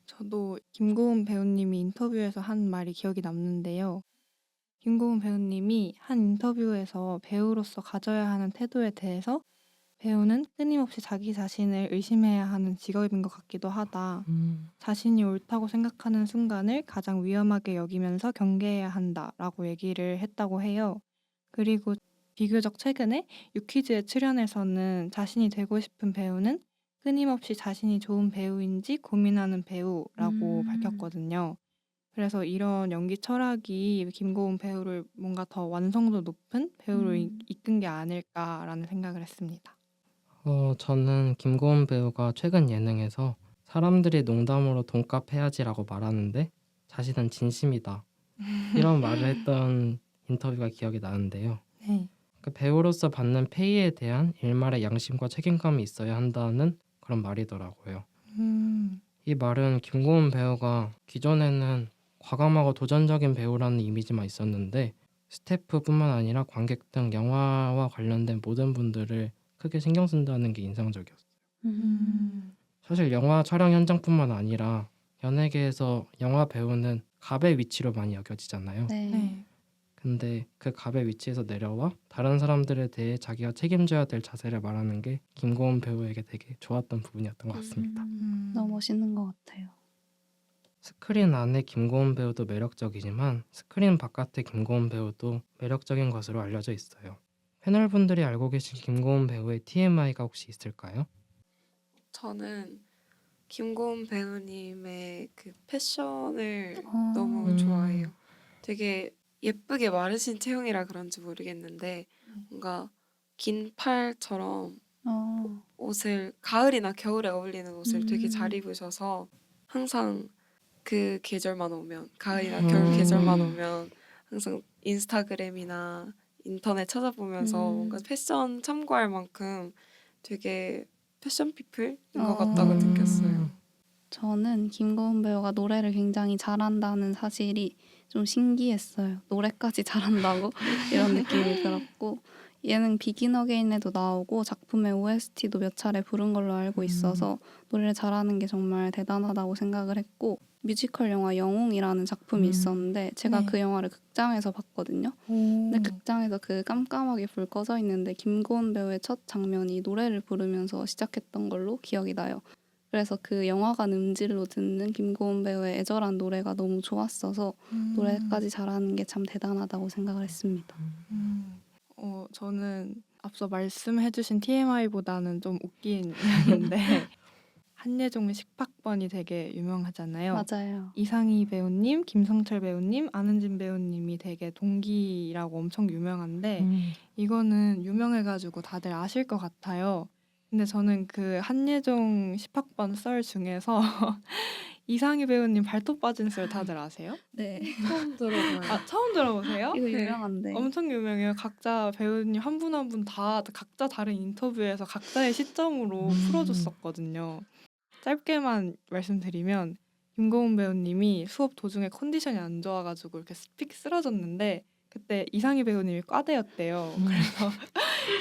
저도 김고은 배우님이 인터뷰에서 한 말이 기억이 남는데요. 김고은 배우님이 한 인터뷰에서 배우로서 가져야 하는 태도에 대해서 배우는 끊임없이 자기 자신을 의심해야 하는 직업인 것 같기도 하다. 자신이 옳다고 생각하는 순간을 가장 위험하게 여기면서 경계해야 한다라고 얘기를 했다고 해요. 그리고 비교적 최근에 유퀴즈에 출연해서는 자신이 되고 싶은 배우는 끊임없이 자신이 좋은 배우인지 고민하는 배우라고 밝혔거든요. 그래서 이런 연기 철학이 김고은 배우를 뭔가 더 완성도 높은 배우로 이끈 게 아닐까라는 생각을 했습니다. 저는 김고은 배우가 최근 예능에서 사람들이 농담으로 돈값 해야지라고 말하는데 자신은 진심이다. 이런 말을 했던 인터뷰가 기억이 나는데요. 네. 그 배우로서 받는 페이에 대한 일말의 양심과 책임감이 있어야 한다는 그런 말이더라고요. 이 말은 김고은 배우가 기존에는 과감하고 도전적인 배우라는 이미지만 있었는데 스태프뿐만 아니라 관객 등 영화와 관련된 모든 분들을 크게 신경 쓴다는 게 인상적이었어요. 사실 영화 촬영 현장뿐만 아니라 연예계에서 영화 배우는 갑의 위치로 많이 여겨지잖아요. 네. 근데 그 갑의 위치에서 내려와 다른 사람들에 대해 자기가 책임져야 될 자세를 말하는 게 김고은 배우에게 되게 좋았던 부분이었던 것 같습니다. 너무 멋있는 것 같아요. 스크린 안의 김고은 배우도 매력적이지만 스크린 바깥의 김고은 배우도 매력적인 것으로 알려져 있어요. 패널분들이 알고 계신 김고은 배우의 TMI가 혹시 있을까요? 저는 김고은 배우님의 그 패션을 어. 너무 좋아해요. 되게 예쁘게 마르신 체형이라 그런지 모르겠는데 뭔가 긴 팔처럼 옷을 가을이나 겨울에 어울리는 옷을 되게 잘 입으셔서 항상 그 계절만 오면 가을이나 겨울 계절만 오면 항상 인스타그램이나 인터넷 찾아보면서 뭔가 패션 참고할 만큼 되게 패션 피플인 것 같다고 느꼈어요. 저는 김고은 배우가 노래를 굉장히 잘한다는 사실이 좀 신기했어요. 노래까지 잘한다고 이런 느낌이 들었고 예능 비긴 어게인에도 나오고 작품의 OST도 몇 차례 부른 걸로 알고 있어서 노래를 잘하는 게 정말 대단하다고 생각을 했고 뮤지컬 영화 영웅이라는 작품이 있었는데 제가 네. 그 영화를 극장에서 봤거든요. 근데 극장에서 그 깜깜하게 불 꺼져 있는데 김고은 배우의 첫 장면이 노래를 부르면서 시작했던 걸로 기억이 나요. 그래서 그 영화관 음질로 듣는 김고은 배우의 애절한 노래가 너무 좋았어서 노래까지 잘하는 게 참 대단하다고 생각을 했습니다. 저는 앞서 말씀해주신 TMI보다는 좀 웃긴 이야기인데 한예종 식박번이 되게 유명하잖아요. 맞아요. 이상희 배우님, 김성철 배우님, 안은진 배우님이 되게 동기라고 엄청 유명한데 이거는 유명해가지고 다들 아실 것 같아요. 근데 저는 그 한예종 10학번 썰 중에서 이상희 배우님 발톱 빠진 썰 다들 아세요? 네. 처음 들어봐요. 아, 처음 들어보세요? 이거 네. 유명한데. 엄청 유명해요. 각자 배우님 한 분 한 분 다 각자 다른 인터뷰에서 각자의 시점으로 풀어줬었거든요. 짧게만 말씀드리면 김고은 배우님이 수업 도중에 컨디션이 안 좋아가지고 이렇게 픽 쓰러졌는데 그때 이상희 배우님이 과대였대요. 그래서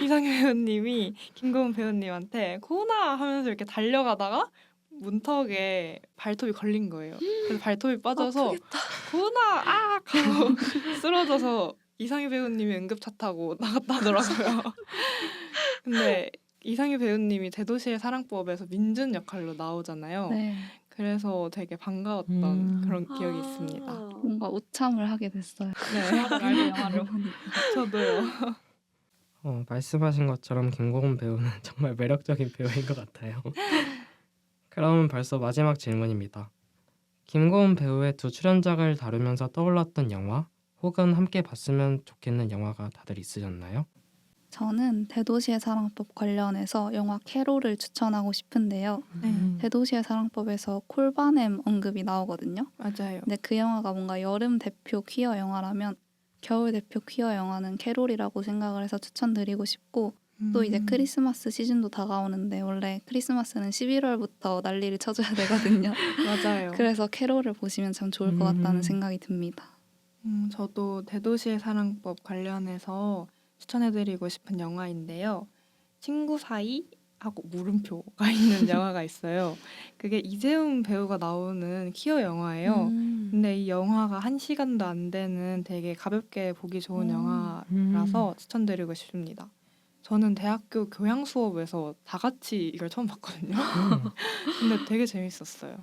이상희 배우님이 김고은 배우님한테 고은아 하면서 이렇게 달려가다가 문턱에 발톱이 걸린 거예요. 그래서 발톱이 빠져서 아프겠다. 고은아 아 하고 쓰러져서 이상희 배우님이 응급차 타고 나갔다더라고요. 근데 이상희 배우님이 대도시의 사랑법에서 민준 역할로 나오잖아요. 네. 그래서 되게 반가웠던 그런 기억이 있습니다. 뭔가 우참을 하게 됐어요. 네, 이 영화를 보니까. 저도요. 말씀하신 것처럼 김고은 배우는 정말 매력적인 배우인 것 같아요. 그럼 벌써 마지막 질문입니다. 김고은 배우의 두 출연작을 다루면서 떠올랐던 영화 혹은 함께 봤으면 좋겠는 영화가 다들 있으셨나요? 저는 대도시의 사랑법 관련해서 영화 캐롤을 추천하고 싶은데요. 대도시의 사랑법에서 콜바넴 언급이 나오거든요. 맞아요. 근데 그 영화가 뭔가 여름 대표 퀴어 영화라면 겨울 대표 퀴어 영화는 캐롤이라고 생각을 해서 추천드리고 싶고 또 이제 크리스마스 시즌도 다가오는데 원래 크리스마스는 11월부터 난리를 쳐줘야 되거든요. 맞아요. 그래서 캐롤을 보시면 참 좋을 것 같다는 생각이 듭니다. 저도 대도시의 사랑법 관련해서 추천해드리고 싶은 영화인데요. 친구 사이하고 물음표가 있는 영화가 있어요. 그게 이재훈 배우가 나오는 퀴어 영화예요. 근데 이 영화가 1시간도 안 되는 되게 가볍게 보기 좋은 영화라서 추천드리고 싶습니다. 저는 대학교 교양 수업에서 다 같이 이걸 처음 봤거든요. 근데 되게 재밌었어요.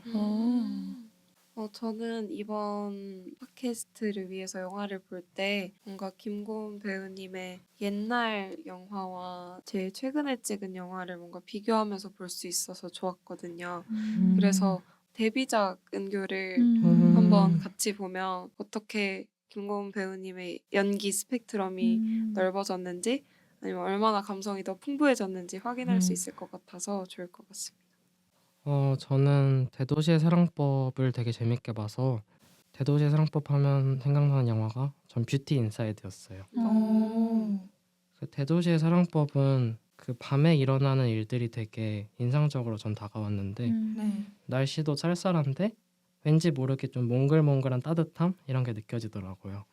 저는 이번 팟캐스트를 위해서 영화를 볼 때 뭔가 김고은 배우님의 옛날 영화와 제일 최근에 찍은 영화를 뭔가 비교하면서 볼 수 있어서 좋았거든요. 그래서 데뷔작 은교를 한번 같이 보면 어떻게 김고은 배우님의 연기 스펙트럼이 넓어졌는지 아니면 얼마나 감성이 더 풍부해졌는지 확인할 수 있을 것 같아서 좋을 것 같습니다. 저는 대도시의 사랑법을 되게 재밌게 봐서 대도시의 사랑법 하면 생각나는 영화가 전 뷰티 인사이드였어요. 그 대도시의 사랑법은 그 밤에 일어나는 일들이 되게 인상적으로 전 다가왔는데 네. 날씨도 쌀쌀한데 왠지 모르게 좀 몽글몽글한 따뜻함 이런 게 느껴지더라고요.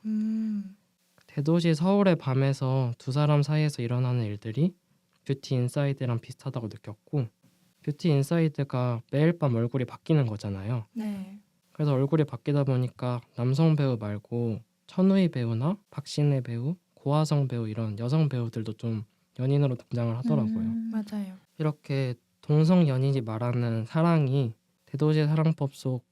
대도시 서울의 밤에서 두 사람 사이에서 일어나는 일들이 뷰티 인사이드랑 비슷하다고 느꼈고 뷰티 인사이드가 매일 밤 얼굴이 바뀌는 거잖아요. 네. 그래서 얼굴이 바뀌다 보니까 남성 배우 말고 천우희 배우나 박신혜 배우, 고화성 배우 이런 여성 배우들도 좀 연인으로 등장을 하더라고요. 맞아요. 이렇게 동성 연인이 말하는 사랑이 대도시의 사랑법 속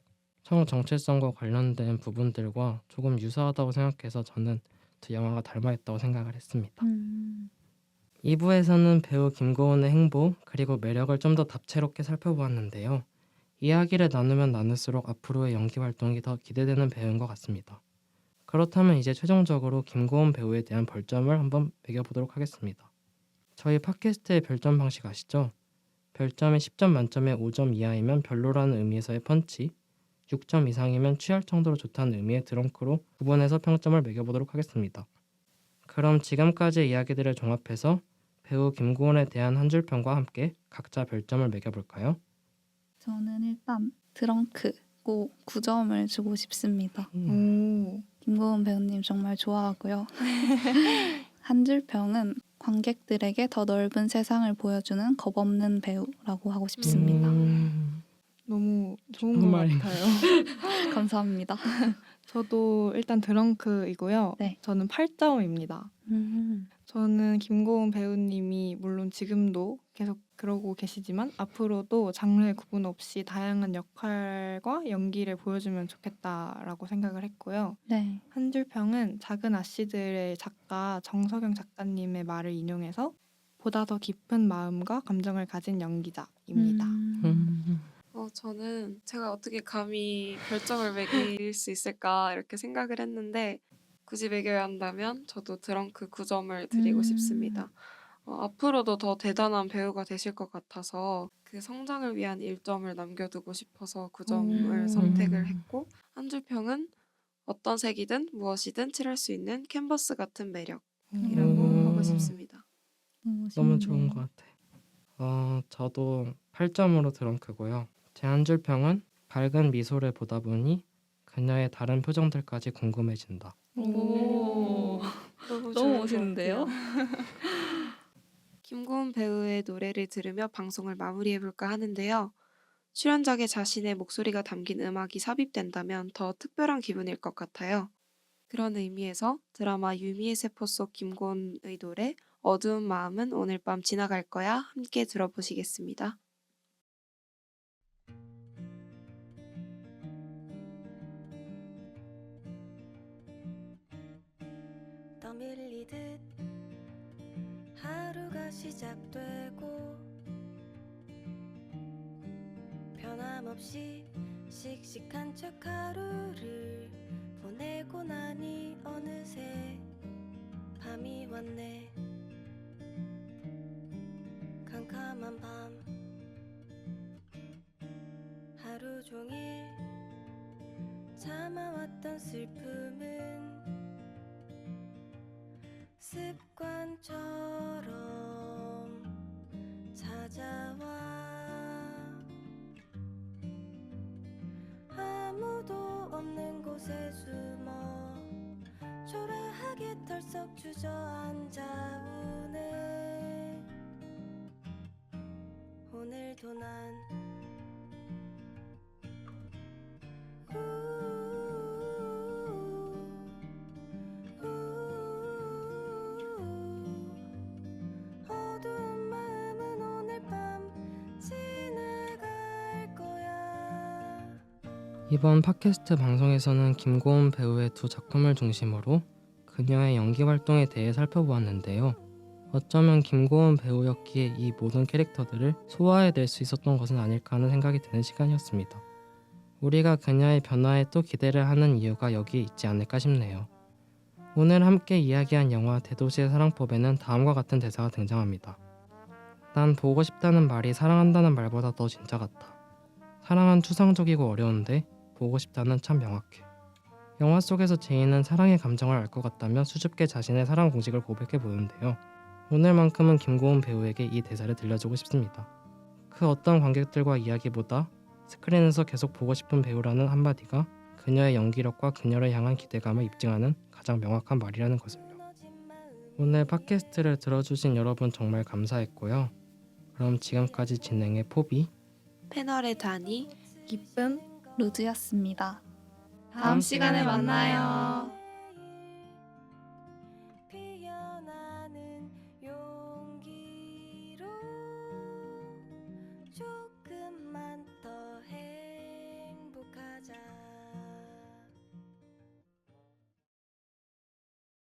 성 정체성과 관련된 부분들과 조금 유사하다고 생각해서 저는 두 영화가 닮아있다고 생각을 했습니다. 2부에서는 배우 김고은의 행보 그리고 매력을 좀 더 다채롭게 살펴보았는데요. 이야기를 나누면 나눌수록 앞으로의 연기 활동이 더 기대되는 배우인 것 같습니다. 그렇다면 이제 최종적으로 김고은 배우에 대한 별점을 한번 매겨보도록 하겠습니다. 저희 팟캐스트의 별점 방식 아시죠? 별점이 10점 만점에 5점 이하이면 별로라는 의미에서의 펀치, 6점 이상이면 취할 정도로 좋다는 의미의 드렁크로 구분해서 평점을 매겨보도록 하겠습니다. 그럼 지금까지의 이야기들을 종합해서 배우 김고은에 대한 한 줄 평과 함께 각자 별점을 매겨볼까요? 저는 일단 드렁크 꼭 9점을 주고 싶습니다. 오. 김고은 배우님 정말 좋아하고요. 한 줄 평은 관객들에게 더 넓은 세상을 보여주는 겁없는 배우라고 하고 싶습니다. 너무 좋은 좋은 것 말입니다. 같아요. 감사합니다. 저도 일단 드렁크이고요. 네. 저는 8점입니다. 저는 김고은 배우님이 물론 지금도 계속 그러고 계시지만 앞으로도 장르의 구분 없이 다양한 역할과 연기를 보여주면 좋겠다라고 생각을 했고요. 네. 한 줄 평은 작은 아씨들의 작가 정석영 작가님의 말을 인용해서 보다 더 깊은 마음과 감정을 가진 연기자입니다. 저는 제가 어떻게 감히 별점을 매길 수 있을까 이렇게 생각을 했는데 굳이 매겨야 한다면 저도 드렁크 9점을 드리고 싶습니다. 앞으로도 더 대단한 배우가 되실 것 같아서 그 성장을 위한 1점을 남겨두고 싶어서 9점을 선택을 했고 한 줄 평은 어떤 색이든 무엇이든 칠할 수 있는 캔버스 같은 매력이라고 하고 싶습니다. 너무 좋은 것 같아. 저도 8점으로 드렁크고요. 제 한 줄 평은 밝은 미소를 보다 보니 그녀의 다른 표정들까지 궁금해진다. 오, 너무 좋은 것 멋있는데요? 같아요. 김고은 배우의 노래를 들으며 방송을 마무리해볼까 하는데요. 출연작에 자신의 목소리가 담긴 음악이 삽입된다면 더 특별한 기분일 것 같아요. 그런 의미에서 드라마 유미의 세포 속 김고은의 노래 어두운 마음은 오늘 밤 지나갈 거야 함께 들어보시겠습니다. 떠밀리듯 하루가 시작되고 변함없이 씩씩한 척 하루를 보내고 나니 어느새 밤이 왔네. 캄캄한 밤 하루 종일 참아왔던 슬픔은 습관처럼 찾아와. 아무도 없는 곳에 숨어 초라하게 털썩 주저앉아 우네. 오늘도 난 어두운 마음은 오늘 밤 지나갈 거야. 이번 팟캐스트 방송에서는 김고은 배우의 두 작품을 중심으로 그녀의 연기 활동에 대해 살펴보았는데요. 어쩌면 김고은 배우였기에 이 모든 캐릭터들을 소화해낼 수 있었던 것은 아닐까 하는 생각이 드는 시간이었습니다. 우리가 그녀의 변화에 또 기대를 하는 이유가 여기에 있지 않을까 싶네요. 오늘 함께 이야기한 영화 대도시의 사랑법에는 다음과 같은 대사가 등장합니다. 난 보고 싶다는 말이 사랑한다는 말보다 더 진짜 같아. 사랑은 추상적이고 어려운데 보고 싶다는 참 명확해. 영화 속에서 제이는 사랑의 감정을 알 것 같다며 수줍게 자신의 사랑 공식을 고백해 보는데요. 오늘만큼은 김고은 배우에게 이 대사를 들려주고 싶습니다. 그 어떤 관객들과 이야기보다 스크린에서 계속 보고 싶은 배우라는 한마디가 그녀의 연기력과 그녀를 향한 기대감을 입증하는 가장 명확한 말이라는 것을요. 오늘 팟캐스트를 들어주신 여러분 정말 감사했고요. 그럼 지금까지 진행의 포비, 패널의 다니, 기쁨 루즈였습니다. 다음 시간에 만나요.